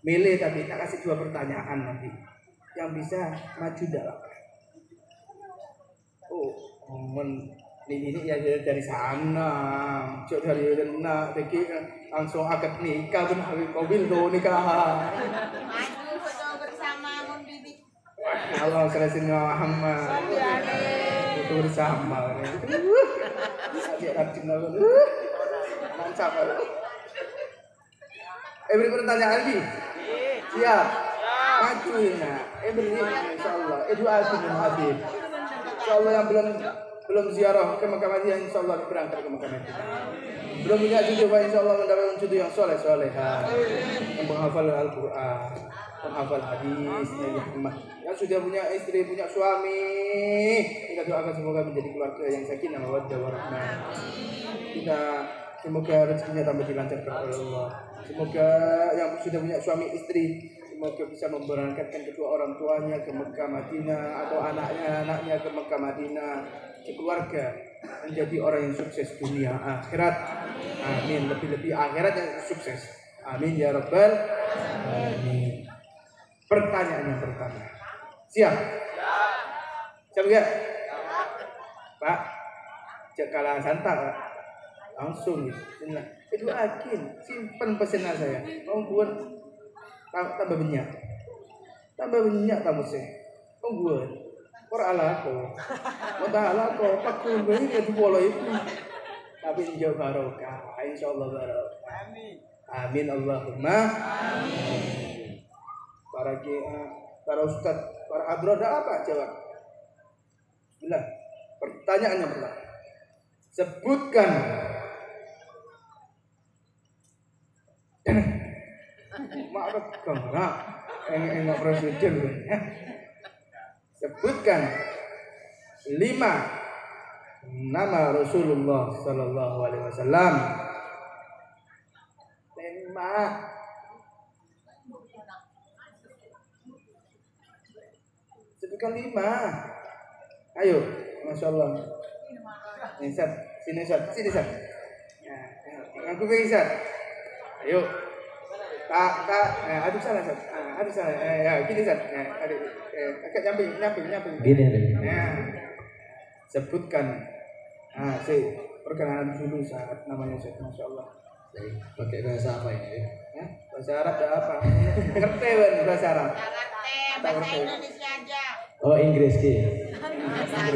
Milih tapi tak kasih dua pertanyaan nanti. Yang bisa maju dalam. Ini ya dari sana. Cok dari sana. Teki langsung akad nikah pun Habib Qabil do nikah. Maju foto bersama membidik. Allah selesai Muhammad. Foto bersama. Dia rajin banget. Mantap. Beri pertanyaan lagi. Siap. Maju ya. Beri insyaallah. Doa dengan Habib. Insyaallah yang belum ziarah ke makam Madinah, insyaallah berangkat ke makam Madinah. Belum punya cucu, insyaallah mendapatkan cucu yang soleh-solehah, yang menghafal Al-Qur'an. penghafal hadis, yang sudah punya istri, punya suami, kita doakan semoga menjadi keluarga yang sakinah mawaddah warahmah. Kita semoga rezekinya tambah dilancarkan oleh Allah. Semoga yang sudah punya suami istri semoga bisa memberangkatkan kedua orang tuanya ke Mekah Madinah atau anaknya ke Mekah Madinah, keluarga menjadi orang yang sukses dunia akhirat. Amin. Lebih-lebih akhirat yang sukses. Amin ya rabbal alamin. Pertanyaan yang pertama. Siap? Siap enggak? Pak, kalah santai Pak. Langsung bismillah. Itu akin, simpen pesanan saya. Mau buat tambah banyak. Tambah banyak tamu saya. Mau buat Koralako, modalako, pakul banyak itu boleh itu. Tapi jauh barokah, insyaallah barokah. Amin. Amin Allahumma. Amin. Para ustaz, para hadroh ada apa jawab? Bismillah. Pertanyaannya pertama. Sebutkan maaf kamera enggak presiden ya. Sebutkan 5 nama Rasulullah sallallahu alaihi wasallam. 5. Sebutkan 5. Ayo, masyaallah. Nisat, sini Sat. Nah, aku Sat. Ayo. Kak, aduh salah Sat. Aduh salah. Ya, gini Sat. Agak nyamping. Gini. Nah, sebutkan. Saya perkenalan dulu saat namanya Sat. Masyaallah. Pakai bahasa apa ini? Bahasa Arab ada apa? Ngerti kan bahasa Arab? Bahasa Indonesia aja. Oh, Inggris ki. Bahasa.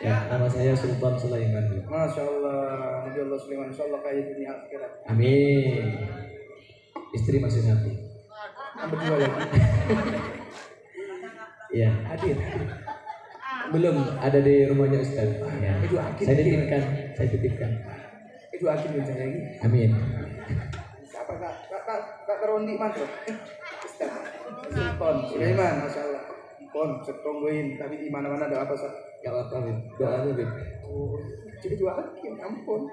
Ya, nama saya Sultan Sulaiman. Masya Allah, Nabi Allah Sulaiman, Insya Allah kaya dunia akhirat. Amin. Istri masih satu. Berdua lagi. Iya. Hadir. Belum ada di rumahnya Ustaz. Ya. Itu akhir. Saya titipkan. Itu akhir rencana ini. Amin. Siapa kak Rondi mantu? Ustaz. Sultan Sulaiman, Masya Allah. Pon, setonggoin, tapi di mana-mana ada apa sah? Gak apa-apa, Bin. Doanya, Bin. Oh, jadi 2 akhir, ampun.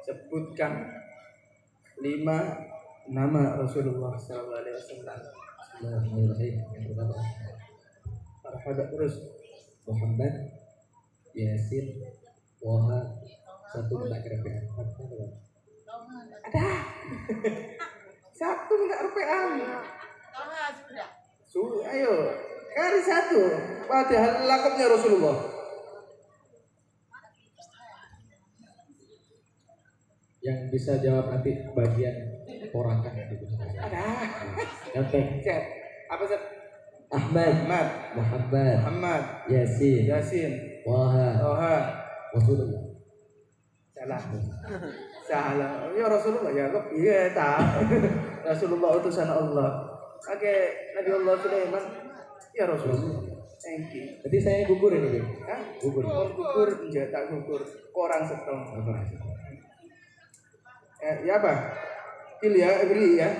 Sebutkan 5 nama Rasulullah sallallahu alaihi wasallam. Bismillahirrahmanirrahim. Yang pertama, Marhaban terus. Muhammad, Yasin, Waha, 1 enggak kira-kira. Ada. 1 enggak rupiah. Sudah. Ayo, kali 1. Padahal lakabnya Rasulullah. Yang bisa jawab nanti bagian porakan gitu. Ada. Contoh. Cek. Apa Seth? Ahmad, Muhammad, Yasin, Waha, Rasulullah. Salah. Ya Rasulullah ya kok iya tak. Rasulullah utusan Allah. Oke, Nabi Allah Sulaiman ya Rasulullah. Thank you. Jadi saya gugur ini, Bin. Hah? Gugur. Gugur, tak gugur. Korang setong. Ya apa? Pilih ya, beri ya.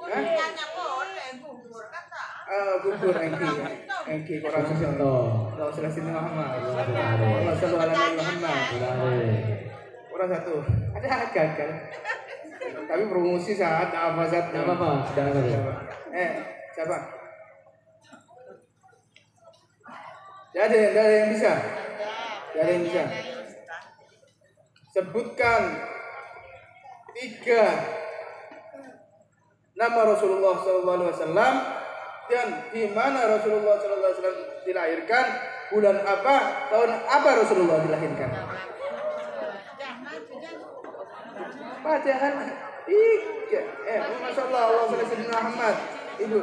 Hah? Tanya boleh gugur kata. Gugur engki korang setong. Allah selasin Muhammad. Allah sallallahu alaihi Muhammad. Orang 1. Ada gagal. Tapi promosi saat apa saat? Enggak apa-apa, jangan apa. Siapa? Tidak ada yang bisa. Tidak ada yang bisa. Sebutkan 3 nama Rasulullah SAW dan di mana Rasulullah SAW dilahirkan, bulan apa, tahun apa Rasulullah dilahirkan. Padahal 3. Masya Allah, Allah SWT Muhammad. Ibu,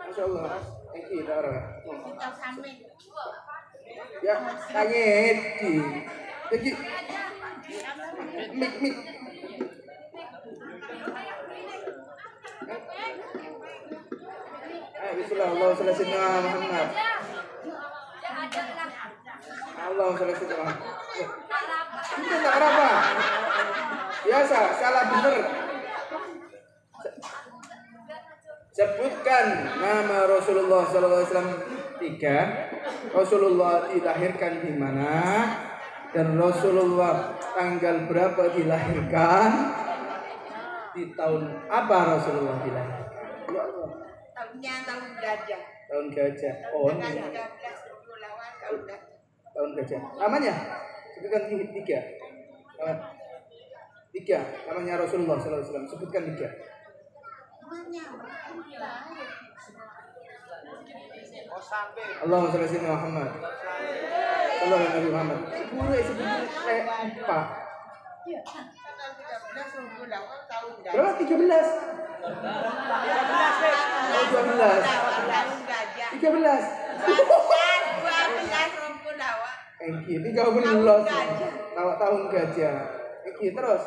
Masya Allah. Ini darah. Ya, tanya Edi. Jadi, mik. Bismillah, Allah SWT Muhammad. Allah SWT Muhammad. Itu tak apa. Biasa, salah bener. Sebutkan nama Rasulullah SAW 3. Rasulullah dilahirkan di mana? Dan Rasulullah tanggal berapa dilahirkan? Di tahun apa Rasulullah dilahirkan? Ya Allah. Tahunnya tahun gajah. Tahun gajah. Oh, Tanggal ini 13 Kepulauan tahun gajah. tahun gajah. Namanya? Sebutkan 3. 3. Namanya Rasulullah SAW. Sebutkan 3. Oh sampai. Allahumma shalli ala Muhammad. Sallallahu alaihi Muhammad. 10 Pak. Tanggal 13 Kepulauan tahun gajah. Berapa? 13. Oh, 12. Tahun gajah. 13. 12 Kepulauan. Engki 13. Tahun gajah. Engki terus.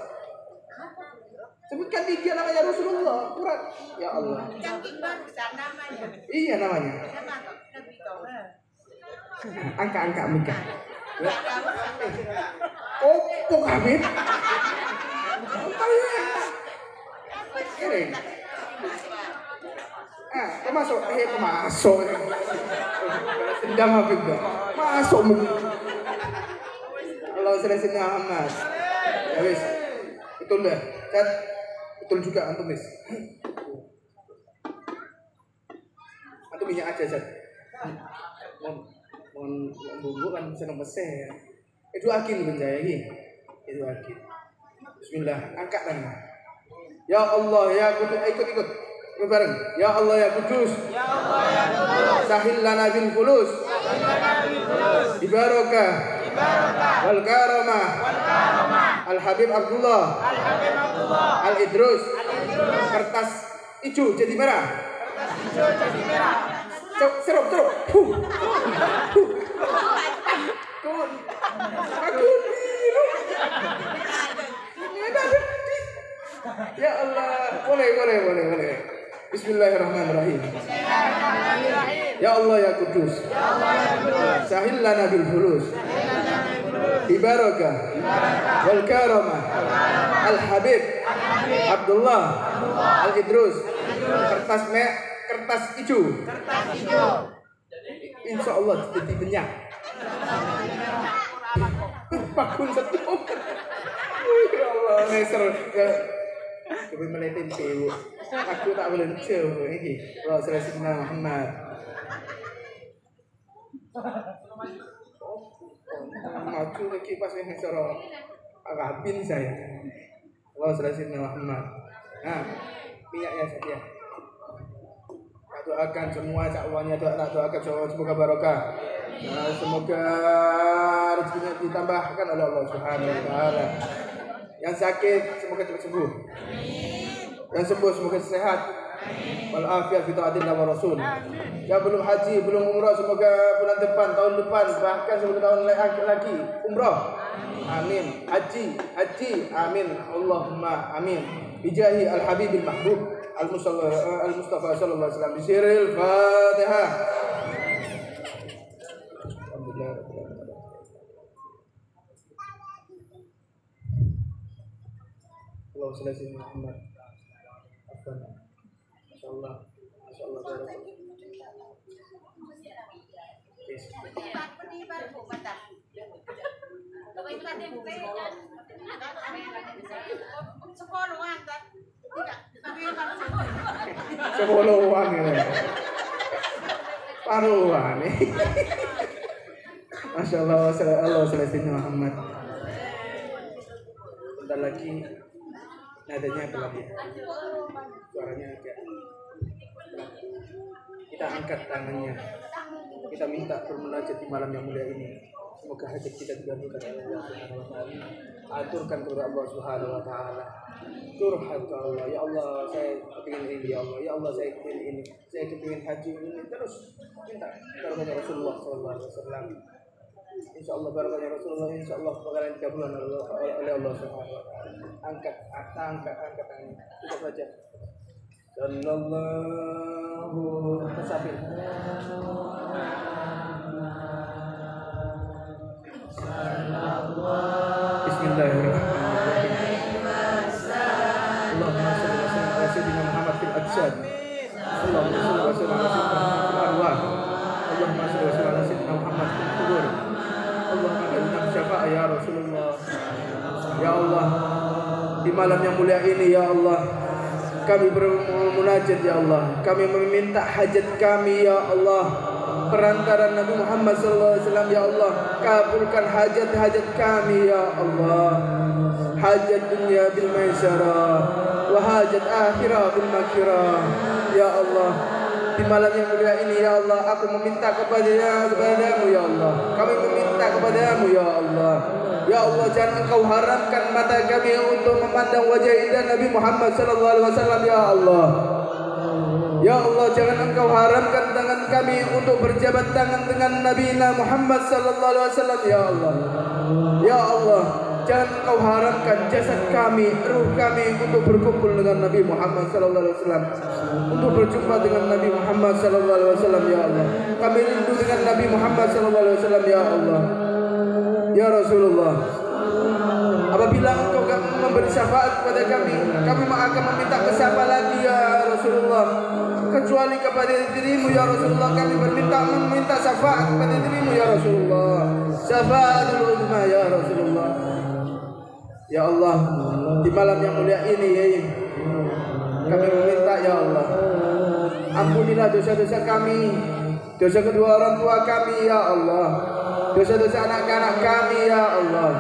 Sebutkan 3 namanya Rasulullah. Kurang. Ya Allah. Cantik barusan namanya. Iya namanya. Siapa tuh? Nabi Toha. Angka-angka Mika. Nggak tahu siapa. Kok Hamid? Ini. Kau masuk. Kau masuk. Sedang Habib dah. Masuk mu. Allah selesai Muhammad. Ya wis. Itu dah. Cat. Betul juga antum wis. Antum minyak aja Cat. Mohon bumbu kan seneng pesen. Itu akin benjaya ini. Itu akin. Bismillah, angkat tangan. Ya Allah ya Kudus, ikut bareng. Ya Allah ya Kudus. Ya Allah ya Kudus. Sahil lana bil fulus. Ibarakah. Wal karamah. Al Habib Abdullah. Al Idrus. Kertas hijau jadi merah. Serup. Aku biru. Ya Allah, boleh. Bismillahirrahmanirrahim. Ya Allah ya Kudus. Sahil lana bil fulus. Ibarakah. Wal karamah. Al Habib Abdullah. Al Idrus. Kertas hijau. Insya Allah jadi banyak. Pakun satu. Ya Allah, neser. Coba melihat tempe. Aku tak boleh coba ini. Allah selesai Muhammad. Maju lagi pas ini soro agapin saya. Allah selesai Muhammad. Nah, minyaknya saja. Doakan semua cakwanya, doakan semoga barokah. Nah, semoga rezekinya ditambahkan oleh Allah Subhanahu wa taala. Yang sakit semoga cepat sembuh. Yang sembuh semoga sehat. Wal afiat fi ta'atillah wa rasul. Yang belum haji, belum umrah semoga bulan depan, tahun depan, bahkan sebelum tahun lagi umrah. Amin. Haji. Amin. Allahumma amin. Bijahi al-habibil mahbub al-Mustafa sallallahu alaihi wasallam. Bisiril Fatihah. Alhamdulillah. Allah selesai Muhammad. Insyaallah. Sepuluhan ya. Paruhan nih. Masya Allah, Allah selesai Muhammad. Bentar lagi nadanya pelan ya. Suaranya agak. Kita angkat tangannya. Kita minta bermunajat di malam yang mulia ini. Semoga hajat kita dikabulkan oleh Allah Subhanahu wa taala. Aturkan kepada Allah Subhanahu wa taala. Curhat ke Allah, ya Allah saya kepingin ini, ya Allah saya kepingin ini, saya kepingin haji ini, terus minta barakahnya Rasulullah SAW. Insya Allah barakahnya Rasulullah, insya Allah bakalan dikabulkan oleh Allah Subhanahu wa taala. Angkat tangan, cukup saja. Sallallahu alaihi Bismillahirrahmanirrahim. Allahumma shalli ala sayyidina Muhammad fil ajsad Allahumma shalli ala sayyidina Muhammad fil qubur. Allahumma inna syafa'a ya Rasulullah. Ya Allah, di malam yang mulia ini ya Allah, kami bermunajat ya Allah, kami meminta hajat kami ya Allah, perantara Nabi Muhammad SAW ya Allah, kabulkan hajat-hajat kami ya Allah, hajat dunia bil maisarah wa hajat akhirah bil maghfirah ya Allah. Di malam yang mulia ini ya Allah, aku meminta kepadamu ya Allah, kami meminta kepadamu ya Allah. Ya Allah, jangan Engkau haramkan mata kami untuk memandang wajah indah Nabi Muhammad SAW ya Allah. Ya Allah, jangan Engkau haramkan tangan kami untuk berjabat tangan dengan Nabi Muhammad SAW ya Allah. Ya Allah, jangan Engkau haramkan jasad kami, ruh kami untuk berkumpul dengan Nabi Muhammad SAW, untuk berjumpa dengan Nabi Muhammad SAW ya Allah. Kami rindu dengan Nabi Muhammad SAW ya Allah. Ya Rasulullah, apabila Engkau memberi syafaat kepada kami akan meminta siapa lagi ya Rasulullah, kecuali kepada dirimu ya Rasulullah. Kami meminta syafaat kepada dirimu ya Rasulullah, syafaatul uzma ya Rasulullah. Ya Allah, di malam yang mulia ini kami meminta ya Allah, ampunilah dosa-dosa kami, dosa kedua orang tua kami ya Allah, dosa-dosa anak-anak kami ya Allah,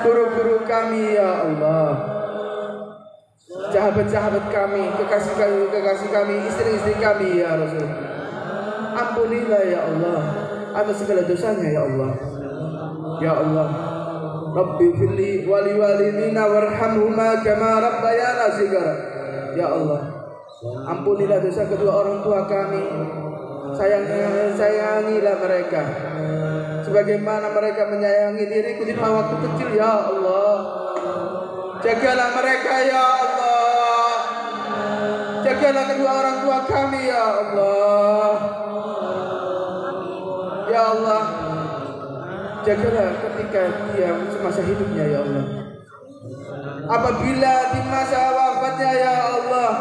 guru-guru kami ya Allah, sahabat-sahabat kami, kekasih kami, istri-istri kami ya Rasul. Ampunilah ya Allah atas segala dosanya ya Allah. Ya Allah, Rabbi firli wali walidina warhamhuma kama rabbayana shighara. Ya Allah, ampunilah dosa kedua orang tua kami, sayangilah mereka sebagaimana mereka menyayangi diriku di waktu kecil ya Allah. Jagalah mereka ya Allah, jagalah kedua orang tua kami ya Allah. Ya Allah, jagalah ketika dia semasa hidupnya ya Allah. Apabila di masa wafatnya ya Allah,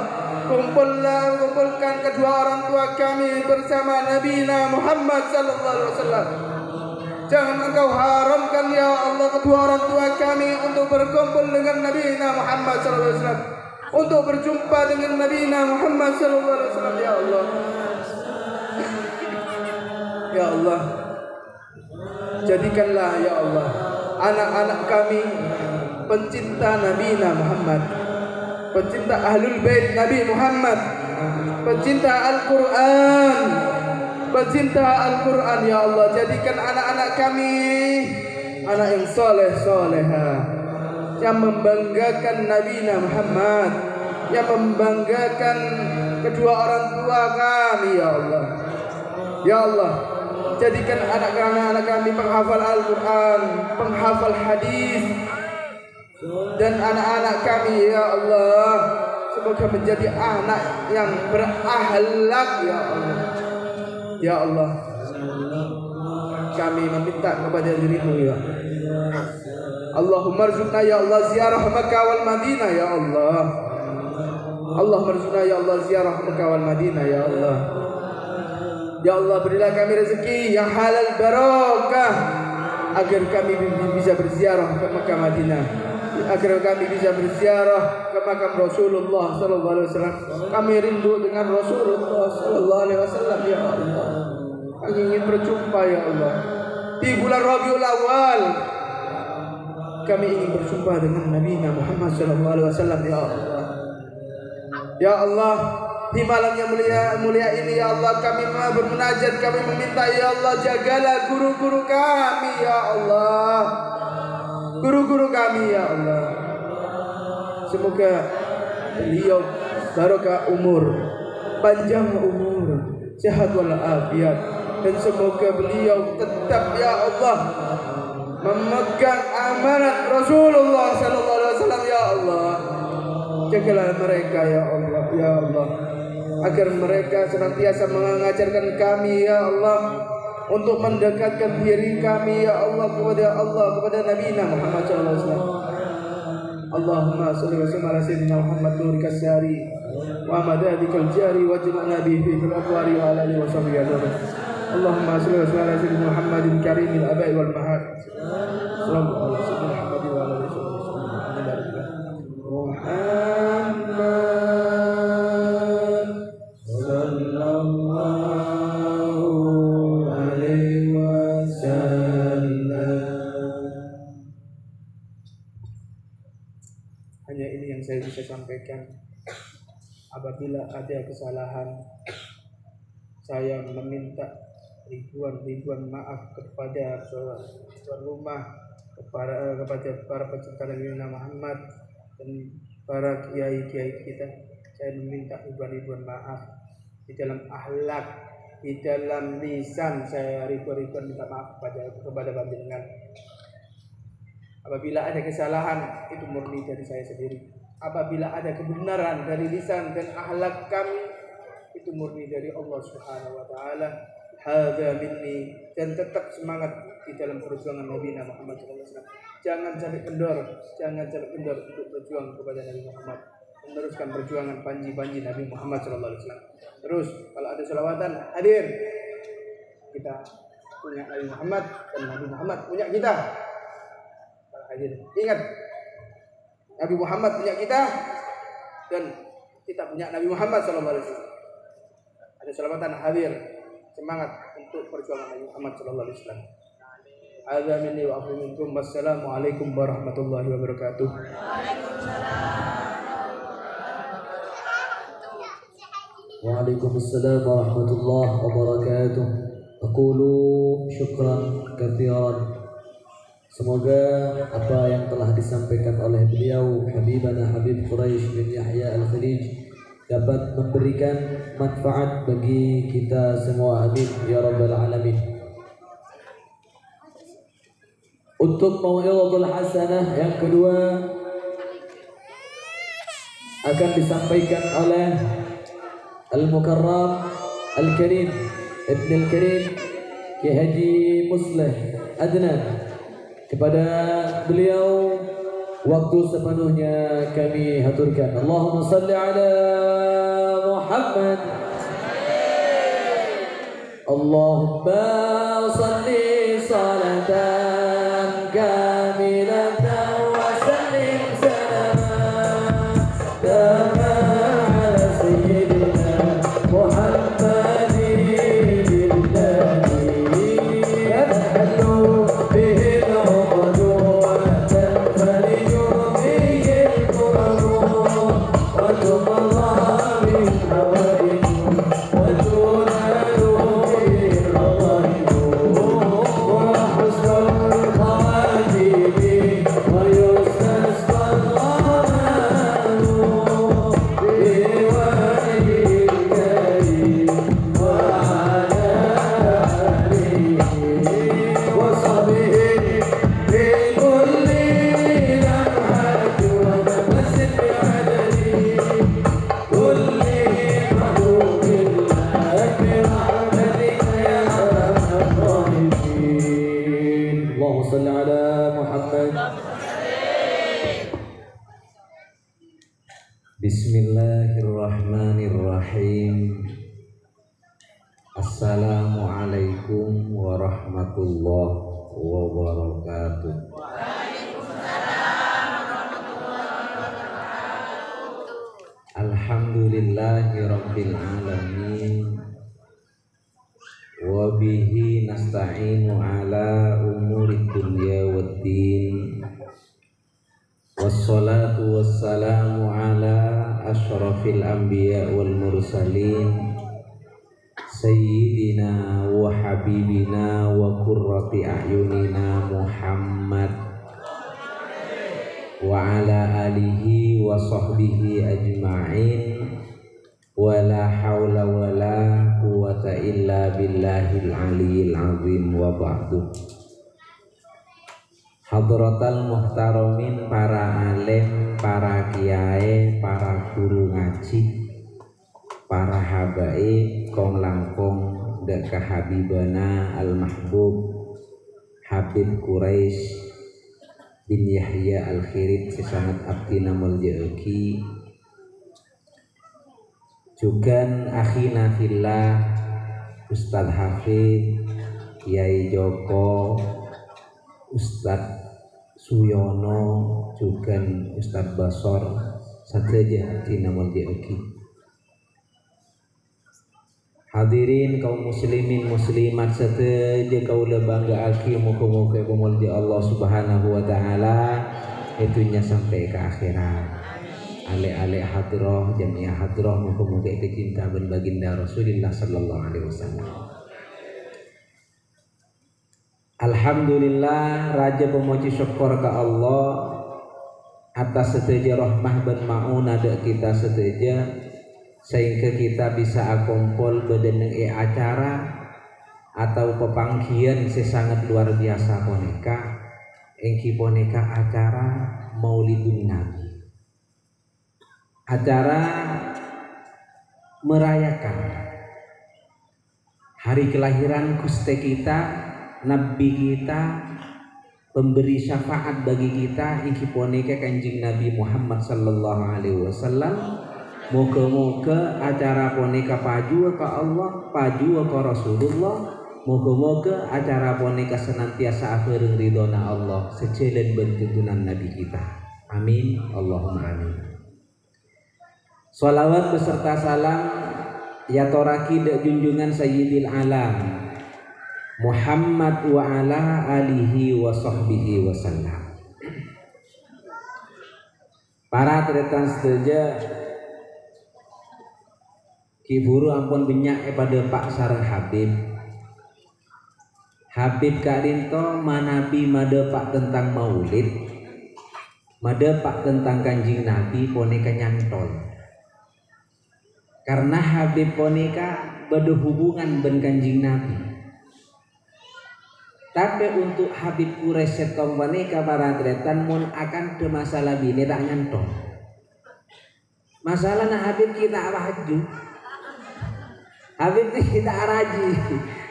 kumpulkan kedua orang tua kami bersama Nabi Muhammad SAW. Jangan Engkau haramkan ya Allah kedua orang tua kami untuk berkumpul dengan Nabi Muhammad SAW, untuk berjumpa dengan Nabi Muhammad SAW ya Allah. Ya Allah, jadikanlah ya Allah anak-anak kami pencinta Nabi Muhammad, pencinta Ahlul Bait Nabi Muhammad, pencinta Al-Quran, pencinta Al-Quran ya Allah. Jadikan anak-anak kami anak yang soleh-soleha, yang membanggakan Nabi Muhammad, yang membanggakan kedua orang tua kami ya Allah. Ya Allah, jadikan anak-anak kami penghafal Al-Quran, penghafal hadis, dan anak-anak kami ya Allah semoga menjadi anak yang berakhlak ya Allah. Ya Allah, kami meminta kepada dirimu ya Allahumma rzuqna ya Allah ziarah Makkah wal Madinah ya Allah. Allahumma rzuqna ya Allah ziarah Makkah wal Madinah ya Allah. Ya Allah, berilah kami rezeki yang halal barokah agar kami bisa berziarah ke Makkah Madinah, agar kami bisa berziarah ke makam Rasulullah sallallahu alaihi wasallam. Kami rindu dengan Rasulullah sallallahu alaihi wasallam ya Allah. Kami ingin berjumpa ya Allah di bulan Rabiul Awal. Kami ingin berjumpa dengan Nabi Muhammad sallallahu alaihi wasallam ya Allah. Ya Allah, di malam yang mulia ini ya Allah, kami bermunajat, kami meminta ya Allah, jagalah guru-guru kami ya Allah, guru-guru kami ya Allah. Semoga beliau barokah umur, panjang umur, sehat walafiat, dan semoga beliau tetap ya Allah memegang amanat Rasulullah sallallahu alaihi wasallam ya Allah. Jagalah mereka ya Allah, ya Allah, agar mereka senantiasa mengajarkan kami ya Allah untuk mendekatkan diri kami ya Allah kepada Nabi Muhammad SAW. Allahumma salli wa sallim ala sayyidina Muhammad nurika syari wa madadikal jari waj'alna bihi fil aqwari wa ala alihi wa sahbihi ajma'in. Allahumma salli wa sallim ala sayyidina Muhammadin karimil abai wal mahad. Sallallahu alaihi wa sallam Muhammadin wa ala alihi wa sahbihi Muhammad sallallahu alaihi wasallam. Hanya ini yang saya bisa sampaikan. Apabila ada kesalahan, saya meminta ribuan maaf kepada tuan rumah, kepada para pecinta Nabi Muhammad dan para kiai kita. Saya meminta ribuan maaf di dalam akhlak, di dalam lisan. Saya ribuan minta maaf kepada panjenengan. Apabila ada kesalahan, itu murni dari saya sendiri. Apabila ada kebenaran dari lisan dan akhlak kami, itu murni dari Allah Subhanahu wa taala. Hadza minni, dan tetap semangat di dalam perjuangan Nabi Muhammad SAW. Jangan sampai kendor untuk berjuang kepada Nabi Muhammad, meneruskan perjuangan panji Nabi Muhammad SAW. Terus kalau ada selawatan, hadir. Kita punya Nabi Muhammad dan Nabi Muhammad punya kita. Hadir. Ingat, Nabi Muhammad punya kita dan kita punya Nabi Muhammad SAW. Ada selawatan, hadir. Semangat untuk perjuangan Nabi Muhammad SAW. Hadza minni wa afu minkum. Wassalamualaikum warahmatullahi wabarakatuh. Waalaikumsalam warahmatullahi wabarakatuh. Aqulu syukran katsiran. Semoga apa yang telah disampaikan oleh beliau Habibana Habib Quraisy bin Yahya Al-Khalij dapat memberikan manfaat bagi kita semua, amin ya rabbal alamin. Untuk mau'izatul hasanah yang kedua akan disampaikan oleh Al-Mukarram Al-Karim Ibn Al-Karim Ki Haji Musleh Adnan. Kepada beliau waktu sepenuhnya kami haturkan. Allahumma salli ala Muhammad. Allahumma salli salatan kamilatan wa sallim salaman tama ala sayyidina Muhammadin lillahi yadhallu bihi al-uqadu wa tanfariju bihi al-qurabu wa tuqadha min hawaikum wa tunalu bihi al-ghaibu wa husnul khawatimi wa yustasqa al-ghamam bi wajhil karim wa ala alihi wa sahbihi fi kulli lamhati wa nafsin bi'adadi kulli makhluqillah birahmatika ya arhamar rahimin. Allahumma salli ala Muhammad. Bismillahirrahmanirrahim. Assalamualaikum warahmatullahi wabarakatuh. Alhamdulillahi rabbil alamin. Wa bihi nasta'inu ala umuri dunya waddin. Wassalatu wassalamu ala asyrafil anbiya wal mursalin sayyidina wa habibina wa qurrati a'yunina Muhammad wa ala alihi wa sahbihi ajma'in wa la hawla wa la quwwata illa billahil aliyyil azim wa ba'du. Hadratal muhtaramin, para alim, para kiai, para guru ngaji, para habaib, kong langkong deka habibana al mahbub Habib Quraisy bin Yahya Al-Khirit sesangat abdina mulja'uki jugan akhina fillah Ustadz Hafid Kiai Joko Ustadz Suyono jugan Ustadz Basor sateja abdina mulja'uki. Hadirin kaum muslimin muslimat sateja kaula banggaake muga-muga pemulya Allah Subhanahu wa taala itunya sampai ke akhirat. Ale-ale hadrah jamiah hadrah muga-muga kecinta ben baginda Rasulullah sallallahu alaihi wasallam. Alhamdulillah raja pemuji syukur ke Allah atas sateja rahmah ben mauna kita sateja sehingga kita bisa kumpul bedeneng acara atau pepanggian sesangat luar biasa poneka engki poneka acara Maulidun Nabi, acara merayakan hari kelahiran Gusti kita, Nabi kita, pemberi syafaat bagi kita engki poneka Kanjeng Nabi Muhammad sallallahu alaihi wasallam. Moga-moga acara poneka paju ke Allah, paju ke Rasulullah. Moga-moga acara poneka senantiasa akhireng ridhona Allah sejalan bentutunan Nabi kita. Amin, Allahumma amin. Salawat beserta salam ya toraki dak junjungan Sayyidil Alam Muhammad wa ala alihi wa sahbihi wa sallam. Para tretan seteja Kiburu ampun benyak pada Pak sareng Habib Karinto manabi madepak tentang maulid, madepak tentang Kanjeng Nabi poneka nyantol. Karena Habib poneka berhubungan ben Kanjeng Nabi. Tapi untuk Habib Quraisy setong poneka para tretan mun akan ke masalah bini tak nyantol. Masalah na Habib kita waju. Habib kita araji.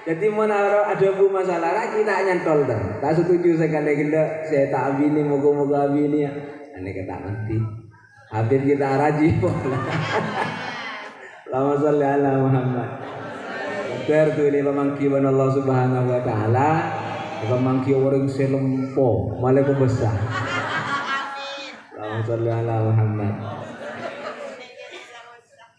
Jadi mau ada bu masalah kita nyantol dah. Tak setuju sekali kita saya tak abini moga-moga abini ya. Ane kata nanti Habib kita araji. Allahumma sholli ala Muhammad. Tertu ini pemangkian Allah Subhanahu wa taala. Pemangkian orang selempo malah pembesar. Allahumma sholli ala Muhammad.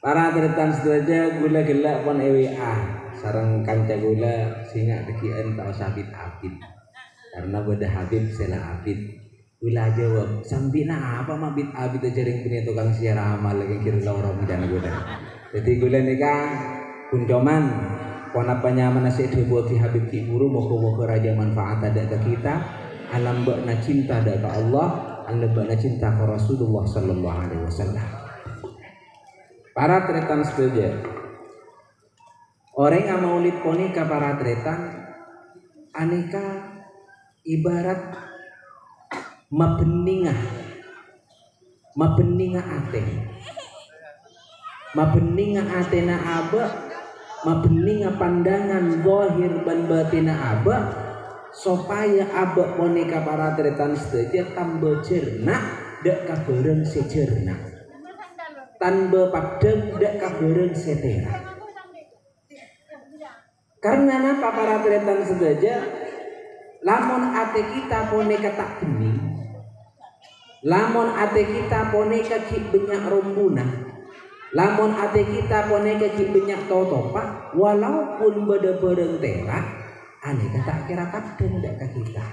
Para tretan sedaja gula gelak pon EWA sareng kanca gula singa dekian tak usah abid karena beda Habib sela abid gula jawab sambina apa mabit abid jaring punya tukang siar amal lagi kira lorong dan gula jadi gula nikah kuncoman pon apa nyaman nasi dibuat ki Habib ki buru moga-moga raja manfaat ada ke kita alam bakna cinta ada ke Allah alam bakna cinta ke Rasulullah sallallahu alaihi wasallam. Para tretan setuju. Orang yang maulid ponika para tretan aneka ibarat mabeninga ate. Mabeninga atena aba, mabeninga pandangan zahir dan batina aba supaya aba ponika para tretan setuju tambah cerna dak kabareng sejerna. Tanpa padang dak kabareng setera. Karena napa para tretan sedaja lamun ate kita poneka tak bening, lamun ate kita poneka ki benyak rombuna, lamun ate kita poneka ki benyak totopa, walaupun beda bareng tera, aneka tak kira padang dak ka kita.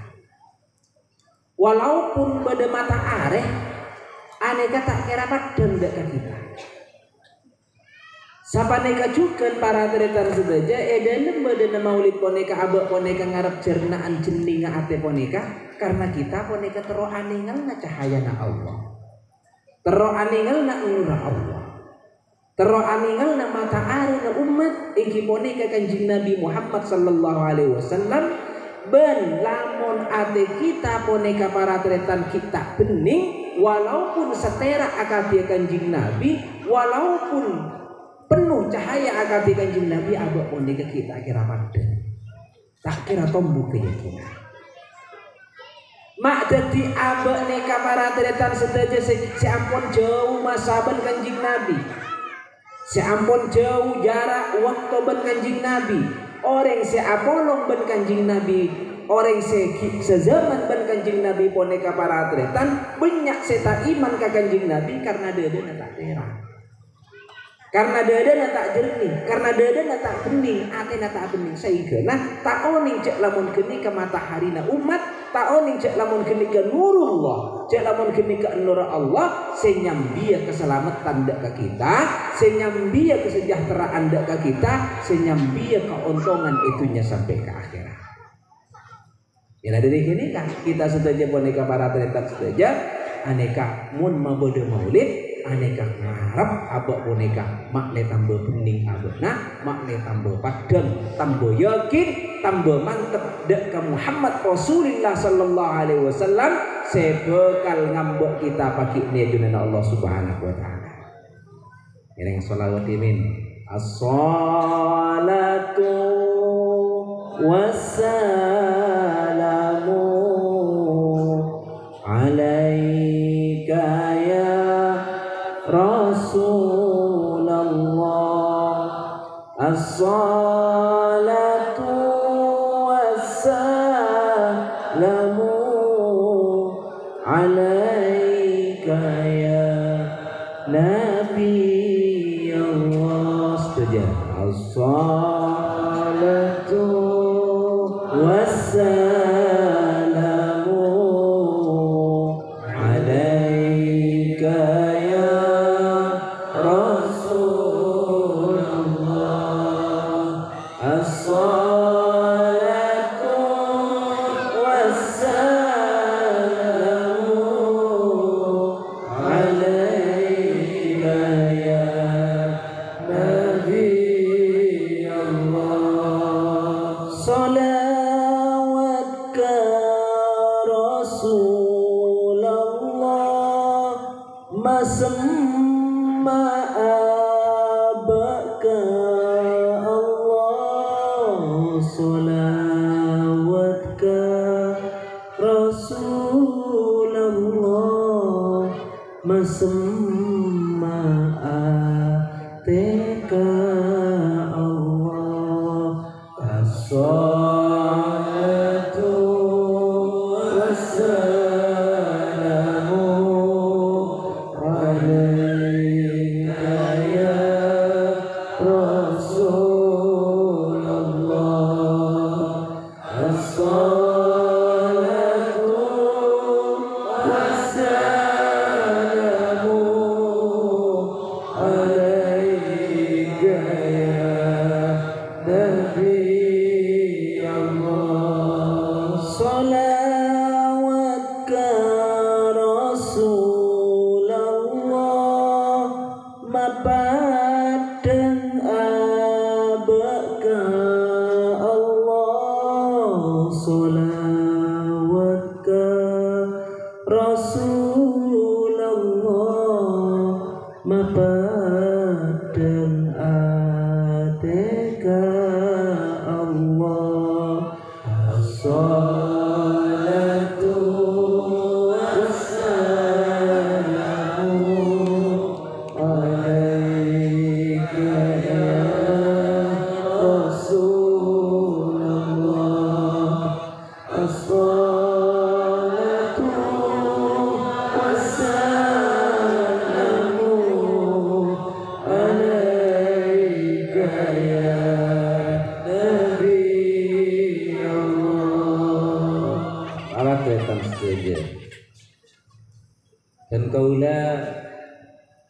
Walaupun beda mata areh, aneka tak kira padang dak ka kita. Sapaneka juga para tretan sedaja edan badana maulid poneka abak poneka ngarep cernaan jeninga ate poneka karena kita poneka tero aningal na cahayana Allah, tero aningal na nurah Allah, tero aningal na mata ari na umat iki poneka Kanjeng Nabi Muhammad sallallahu alaihi wasallam. Ben lamun ate kita poneka para tretan kita bening walaupun setera akabi Kanjeng Nabi, walaupun penuh cahaya akabi Kanjeng Nabi abak poneka kita kira padang tak kira tombu keyakinan. mak dadi abek neka para tretan sedaja si ampun jauh masaban Kanjeng Nabi. Si ampun jauh jarak waktu ben Kanjeng Nabi. Orang si apolong ben Kanjeng Nabi. Orang sezaman ben Kanjeng Nabi poneka para tretan banyak seta iman ka Kanjeng Nabi karena deudeuh tak terang. Karena dadana tak jernih, karena dadana tak bening, atena tak bening saegeuna tak oning cek lamun geni ka mataharina umat, tak oning cek lamun geni ka nurullah, cek lamun geni ka nur Allah, senyambia keselamatan dak ka kita, senyambia kesejahteraan dak ka kita, senyambia keuntungan itunya sampai ke akhirat. Ya dari gini kan kita sedaja boneka para tretan sedaja aneka mun mabodo maulid aneka ngarep abak boneka makne tambah bening abakna makne tambah padang tambah yakin tambah mantep dek ke Muhammad Rasulullah sallallahu alaihi wasallam sebekal ngambek kita pagi nedunana Allah subhanahu wa ta'ala. Yang sholawat imin as-salatu wassalamu alaika ya Rasulullah as-salatu wassalamu alaika ya Nabi Allah. Setuju? As-salatu wassalamu alaika ya Rasulullah as-salatu wassalamu alaika ya Nabi Allah. Salawat ka Rasulullah masamma abaka Allah. Salawat ka Rasulullah masamma ateka Allah. As-salatu wassalamu alaika ya Rasulullah. As-salatu wassalamu alaika ya Nabi Allah. Salawat ka Rasulullah mapadang abaka Allah. Salawat ka Rasulullah mapadang ateka Allah. As-salatu wassalamu alaika ya Rasulullah. As-salatu wassalamu alaika ya Nabi Allah. Alat wetan setuju. Dan kaula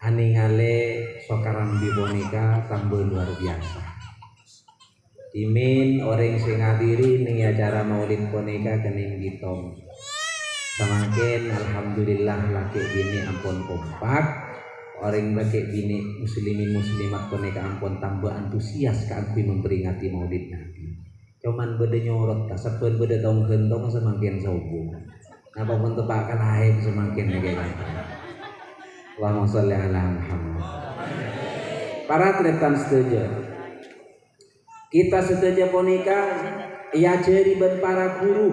aningale sokarambi boneka tambah luar biasa. Imin orang sing ngadiri ning acara maulid boneka kening gitong. Semakin alhamdulillah laki bini ampun kompak. Orang laki bini muslimin muslimat boneka ampun tambah antusias keangkui memperingati maulid Nabi. Cuman beda nyorot kasapeun beda tong gentong semakin sombong. Napa pun tepakan aib semakin negara. Allahumma sholli ala Muhammad. Para tretan setuju. Kita setuju ponika ia jeri ben para guru.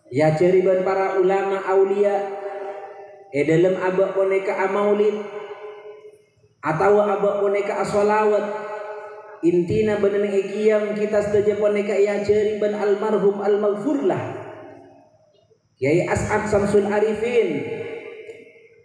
Ya ceriban para ulama aulia dalam abak boneka amaulid atau abak boneka asolawat intina bener ikiyam kita sedaja boneka ya ceriban almarhum almaghfurlah Kiai As'ad Samsul Arifin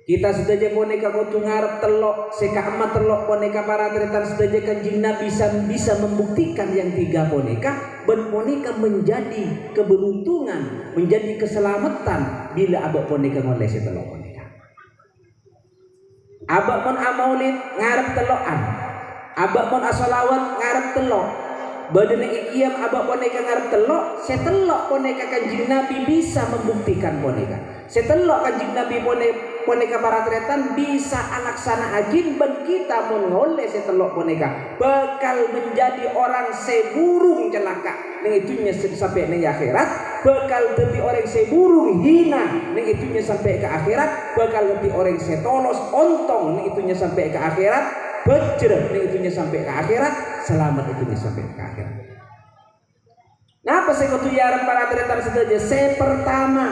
kita sedaja boneka kutu ngarep telok seka amat telok boneka para tretan sedaja kanjing Nabi bisa membuktikan yang tiga boneka ben boneka menjadi keberuntungan menjadi keselamatan bila abak boneka ngolesi telok boneka abak mon amaulid ngarep telokan abak mon asolawat ngarep telok badene ikiyam abak boneka ngarep telok setelok boneka kanjing Nabi bisa membuktikan boneka setelok kanjing Nabi boneka para tretan bisa alaksana agin ben kita mengoleh setelok boneka bakal menjadi orang seburung celaka neng itunya sampai neng akhirat bakal jadi orang seburung hina neng itunya sampai ke akhirat bakal jadi orang setolos ontong neng itunya sampai ke akhirat bejreh neng itunya sampai ke akhirat selamat itunya sampai ke akhirat. Napa saya kutu yaran para tretan saja saya pertama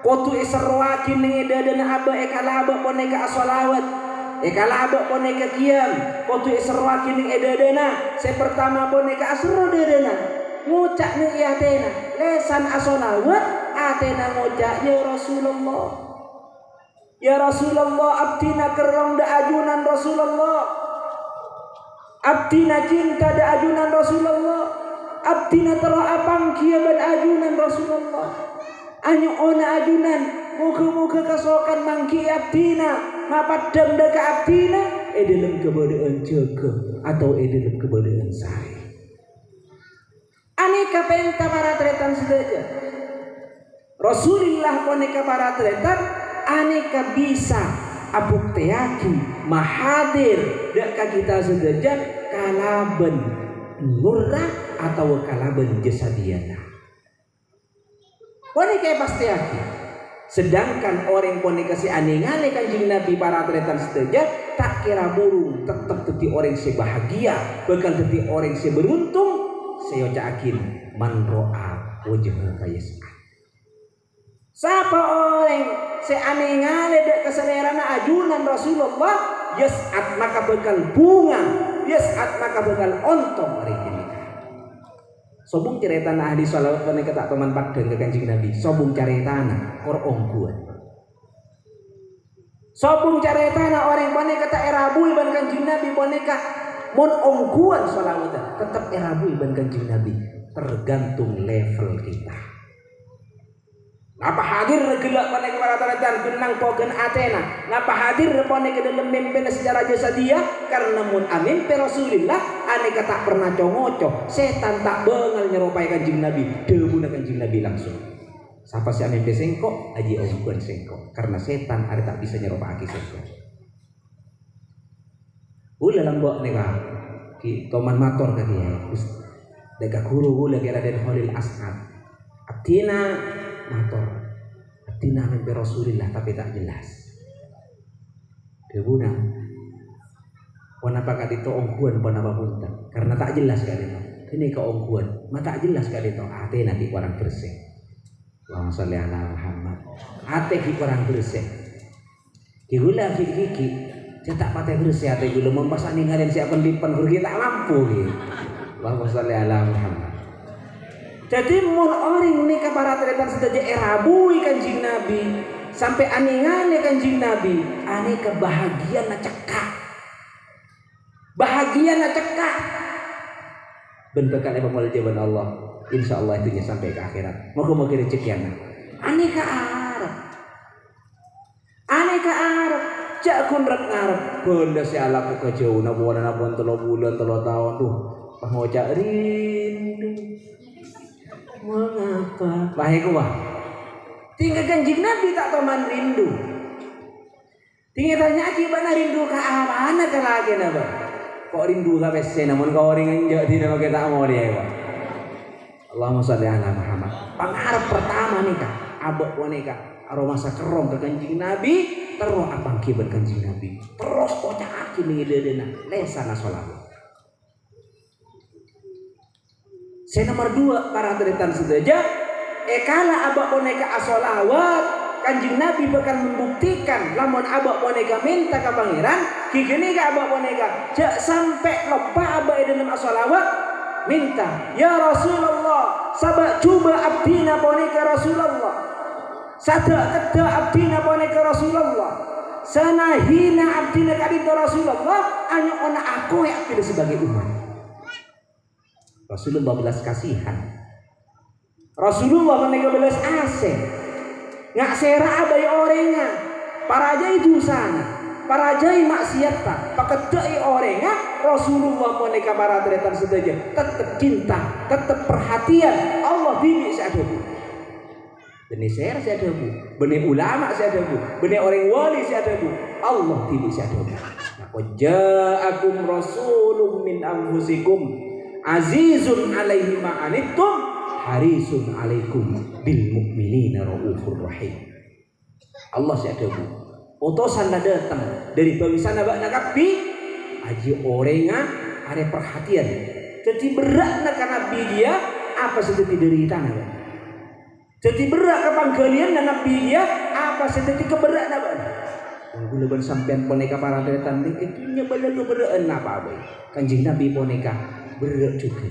kotu isarwaki ning edadana aba ekalaba boneka asolawat ekalaba boneka kiam kotu isarwaki ning edadana saya pertama boneka asro dedana ngucak ning iatena lesan asolawat atena ngucak ya Rasulullah abdina kerong da ajunan Rasulullah abdina cinta da ajunan Rasulullah abdina telah apang kiaban ajunan Rasulullah anyo ona ajunan muka-muka kasokan mangki abdina ngapadam daga abdina dalam kebodaan jaga atau dalam kebodaan sari aneka penta para tretan saja Rasulullah koneka para tretan aneka bisa abuk teaki mahadir daka kita saja kalaban nurra atau kalaban jasadiyana boneka pasti yakin. Sedangkan orang boneka si aneh-aneh kanjing Nabi para tretan sedaja tak kira burung tetap jadi orang sebahagia bakal jadi orang seberuntung saya yakin man ro'a wajhah yas'ad. Siapa orang si aneh-aneh dek keselerana ajunan Rasulullah yas'ad maka bakal bunga yas'ad maka bakal ontong hari ini. Sobung cerita ahli salawat boneka tak teman padang ke kanjing Nabi. Sobung cerita korong kuat. Sobung cerita orang boneka tak erabui ban kanjing Nabi boneka mon ongkuan salawat tetap erabui ban kanjing Nabi tergantung level kita. Napa hadir gelak boneka para tretan benang pogen Athena. Napa hadir boneka dalam mimpi secara jasadiyah karena mun amin pe Rasulillah aneka tak pernah congoco setan tak bengal nyerupai kanjing Nabi debu kanjing Nabi langsung. Siapa si amin pe sengkok aji ongkuan sengkok karena setan ada tak bisa nyerupai sengkok. Ulah lambok neka ki toman mator ka dia. Deka guru lagi Raden Khalil As'ad. Abdina mator abdina mimpi Rasulillah tapi tak jelas debuna wana pakat itu ongkuan wana bapunten karena tak jelas kali itu ini keongkuan maka tak jelas kali itu ate nanti orang bersih Allahumma sholli ala Muhammad ate ki orang bersih digula kiki cetak pakai bersih ate gula mempasani ngaren siapa lipan kurgi tak mampu gitu Allahumma sholli ala Muhammad. Jadi mun orang ini para tretan sedaja erabui kanjing Nabi sampai aneh-aneh kanjing Nabi aneh kebahagiaan cekak bahagia cekak bentukkan pemal jawaban Allah insya Allah itunya sampai ke akhirat moga-moga rezekian aneh ke Arab jak kunrak ngarep benda si alak ke jauh nabuan 3 bulan 3 tahun tuh pangocak rindu mengapa bahaya kuah tinggal kanjing Nabi tak teman rindu tinggal tanya gimana rindu ke mana ke lagi napa kok rindu ke besi namun kau orang injak di nama kita mau dia pak Allahumma sholli ala Muhammad pengharap pertama nih kak abak wanita aroma sakerong ke kanjing Nabi terus abang kibat kanjing Nabi terus kocak aki nih dedena lesana sholawat. Saya nomor 2 para tretan sedaja kala abak boneka asolawat Kanjeng Nabi bakal membuktikan lamun abak boneka minta ke pangeran kikini ke abak boneka jak sampai lupa abak dalam asolawat minta ya Rasulullah sabak coba abdina boneka Rasulullah sada keda abdina boneka Rasulullah sanahina abdina kadita Rasulullah hanya ona aku yang abdina sebagai umat. Rasulullah belas kasihan, Rasulullah menega belas asih ngak sera abai orangnya para jai dusana para jai maksiat tak pakedai orangnya Rasulullah menega para tretan sedaja tetap cinta tetap perhatian Allah bibi seadabu benih ser seadabu benih ulama seadabu benih orang wali seadabu Allah bibi seadabu ja'akum rasulun min anfusikum azizun alaihi ma'anittum harisun alaikum bil mu'minina raufur rahim. Allah seadabu utusan datang dari bawisana bak nakabi aji orenga are perhatian jadi berat nak nabi dia apa sedeti derita nak jadi berat ke panggalian dan nabi dia apa sedeti keberat nak gula ban sampean boneka para tretan itu nyebala keberaan apa boy Kanjeng Nabi boneka berat juga.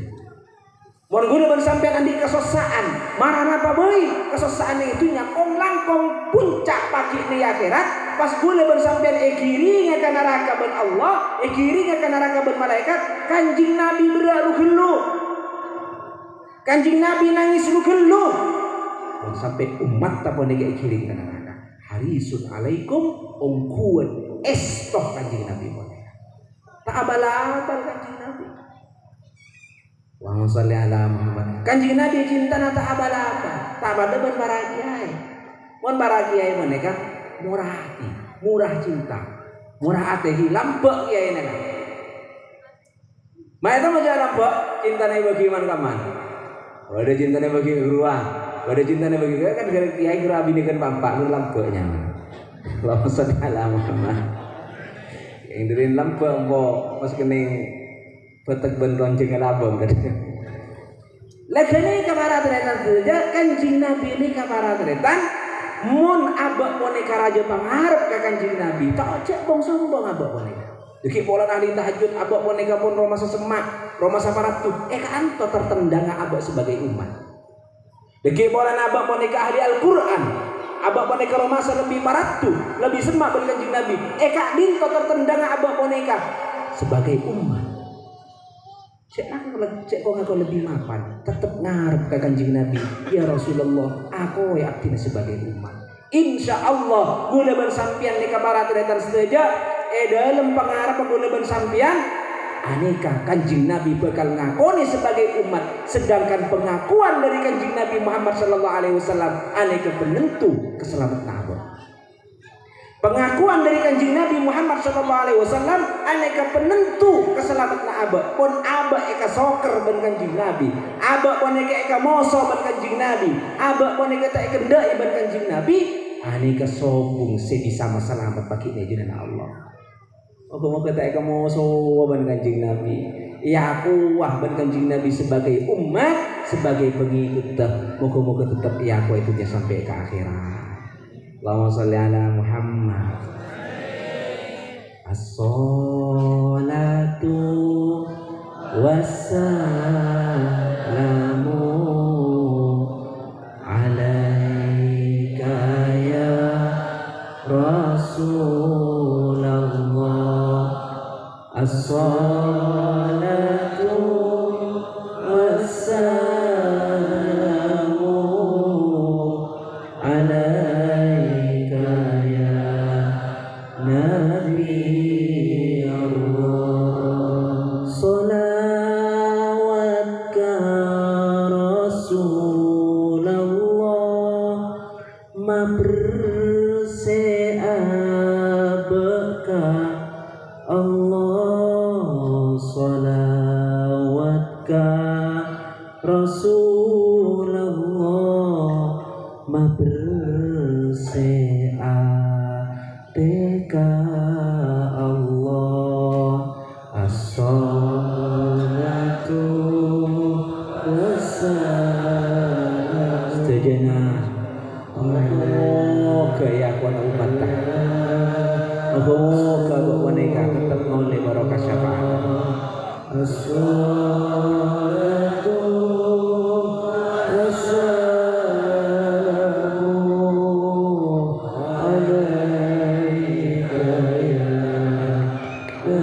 Mon guna bersampean andi kesosaan, marah apa boy? Kesosaan itu nyakong langkong puncak pagi ni akhirat. Pas guna bersampean kiri ngakan neraka ben Allah, kiri ngakan neraka ben malaikat. Kanjeng Nabi berat lu gelu. Kanjeng Nabi nangis lu gelu. Dan sampai umat tak boleh kiri ngakan neraka. Harisun alaikum ongkuan estoh Kanjeng Nabi boleh. Tak abal-abal Kanjeng Nabi. Allahumma sholli ala Muhammad. Kanjeng Nabi cinta nata abal-abal. Tak abal deban para kiai. Mon para kiai mereka murah hati, murah cinta, murah hati hilang bek kiai mereka. Mai itu majalah bek cintanya bagi man kaman. Ada cintanya bagi ruang, ada cintanya bagi kan kiai kira bini kan pampak nu lampeknya. Allahumma sholli ala Muhammad. Yang dari lampek mbok pas kening petek bentuan jengal abang kan. Lagane kamara tretan saja Kanjeng Nabi ini kamara tretan mun abak boneka raja pangarep ka Kanjeng Nabi tak cek bong sombong abak boneka. Deki pola ahli tahajud abak boneka pun Roma sesemak, Roma saparatu kanto tertendang abak sebagai umat. Deki pola abak boneka ahli Al-Qur'an, abak boneka Roma lebih paratu, lebih semak bagi Kanjeng Nabi. Dinto tertendang abak boneka sebagai umat. Cek kok lebih mapan tetap ngarep ke Kanjeng Nabi ya Rasulullah aku ya abdina sebagai umat insya Allah guna bersampian ni kabarat tretan sedaja dalam pengarap guna bersampian aneka Kanjeng Nabi bakal ngakoni sebagai umat sedangkan pengakuan dari Kanjeng Nabi Muhammad sallallahu alaihi wasallam aneka penentu keselamatan abad. Pengakuan dari Kanjeng Nabi Muhammad sallallahu alaihi wasallam aneka penentu keselamatan abak. Pun abak eka soker ben Kanjeng Nabi. Abak pun eka moso ben Kanjeng Nabi. Abak pun eka tak kendai ben Kanjeng Nabi. Aneka sobung sebisa selamat pakai jenengan Allah. Moga-moga tak eka moso ben Kanjeng Nabi. Ya aku wah ben Kanjeng Nabi sebagai umat, sebagai pengikut. Moga-moga tetap ya aku itu sampai ke akhirat. Allahumma sholli ala Muhammad. As-salatu wassalamu alaika ya Rasulullah. As-salatu wassalamu alaika Nabi Allah. Salawat ka Rasulullah ma berseabaka Allah. Salawat ka Rasulullah ma berseabaka Allah. As-salatu wassalam. Setuju?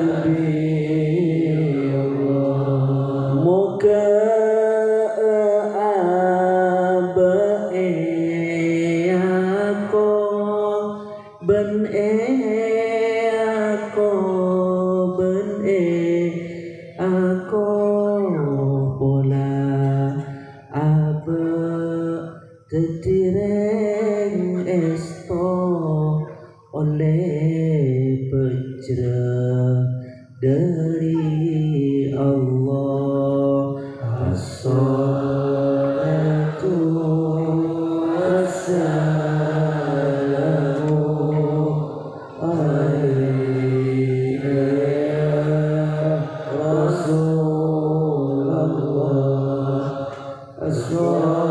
Nabi Allah muka tetireng esto oleh pejra dari Allah as-salatu wassalamu alaika ya Rasulullah as-salatu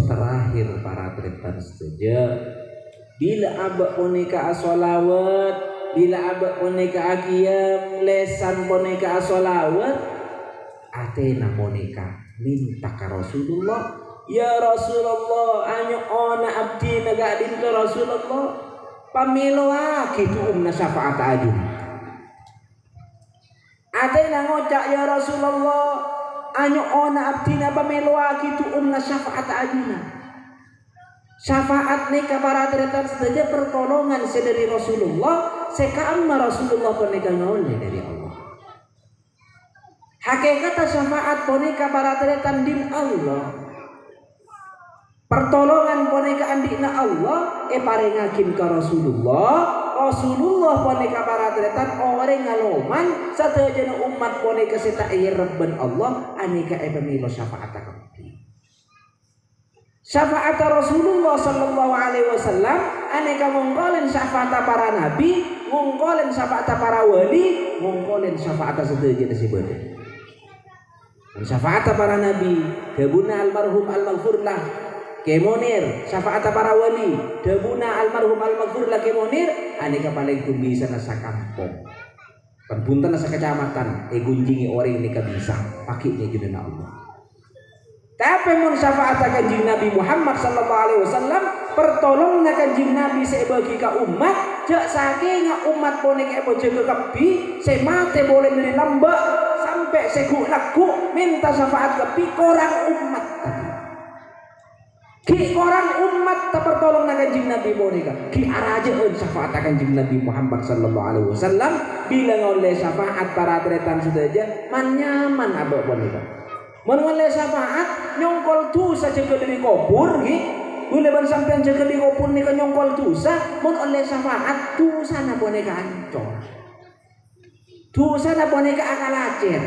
terakhir para tretan saja bila abak poneka asolawat bila abak poneka akiyam lesan poneka asolawat atena poneka minta ke Rasulullah ya Rasulullah anyo ona abdi naga dinta Rasulullah pamilo akitu syafaat ajun atena ngocak ya Rasulullah anyo ona abdina pameloa kitu syafaat ajuna syafaat nika para tretan saja pertolongan dari Rasulullah sekaamma Rasulullah ponika ngoleh dari Allah hakikat syafaat ponika para tretan din Allah pertolongan ponika andina Allah parengakin ke Rasulullah ponika para tretan orang ngaloman satejana umat ponika seta rabban Allah anika pamilo syafaat kabeh syafaat Rasulullah sallallahu alaihi wasallam aneka ngongkolen syafaat para nabi ngongkolen syafaat para wali ngongkolen syafaat sedaya disebut syafaat para nabi gabuna almarhum almaghfurlah kemonir syafaat para wali dabuna almarhum almaghfurlah kemonir aneka paling pun bisa nasa kampung penpunten nasa kecamatan gunjingi orang ini bisa pakainya judina Allah tapi mun syafaat kanjeng Nabi Muhammad sallallahu alaihi wasallam pertolong kanjeng Nabi sebagi ka umat jak saking umat ponek bojo kebi semate boleh dari lambak sampai segu lagu minta syafaat kebi korang umat ki korang umat tak pertolong kanjeng Nabi ponek ki arajeun syafaat kanjeng Nabi Muhammad sallallahu alaihi wasallam bilang oleh syafaat para tretan saja man nyaman abak ponek menoleh syafaat nyongkol dosa jaga dari kubur boleh ban sampean jaga di kubur nika nyongkol dosa menoleh syafaat dosa na boneka ancor dosa na boneka akal acer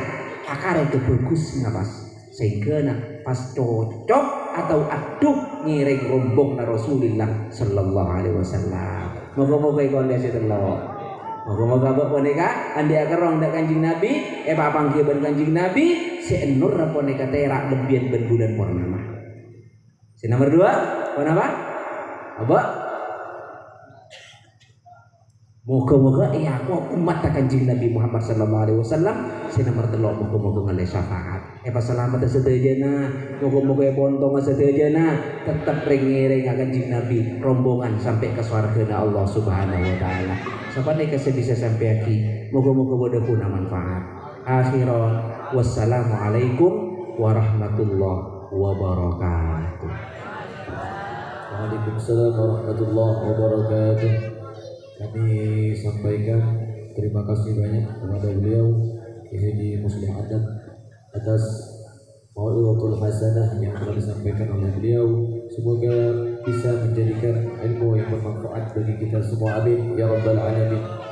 akar itu bagus napas sehingga pas cocok atau aduh ngiring rombong na Rasulullah sallallahu alaihi wasallam moga-moga ikon desa telok moga-moga abak boneka andi akerong dak kanjing Nabi papangki ban kanjing Nabi si enur poneka terak lebihan ben bulan purnama si nomor 2 apa abak moga-moga aku umat kanjing Nabi Muhammad sallallahu alaihi wasallam si nomor 3 moga-moga ngalih syafaat pas selamat sedayana moga-moga bontong sedayana tetap ring-ring kanjing Nabi rombongan sampai ke surga Allah Subhanahu wa taala sampai kasih bisa sampai aki moga-moga bodoh guna manfaat akhiran wassalamualaikum warahmatullahi wabarakatuh. Waalaikumsalam warahmatullahi wabarakatuh. Kami sampaikan terima kasih banyak kepada beliau di Muslim Adat atas mau'izatul hasanah yang telah disampaikan oleh beliau. Semoga bisa menjadikan ilmu yang bermanfaat bagi kita semua, amin ya rabbal alamin.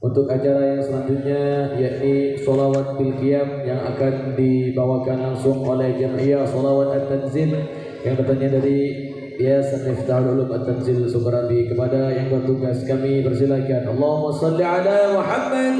Untuk acara yang selanjutnya yakni sholawat bil qiyam yang akan dibawakan langsung oleh Jam'iyah Sholawat At-Tanzil yang datangnya dari Yayasan Miftahul Ulum At-Tanzil Sukarandi. Kepada yang bertugas kami persilakan. Allahumma shalli ala Muhammad.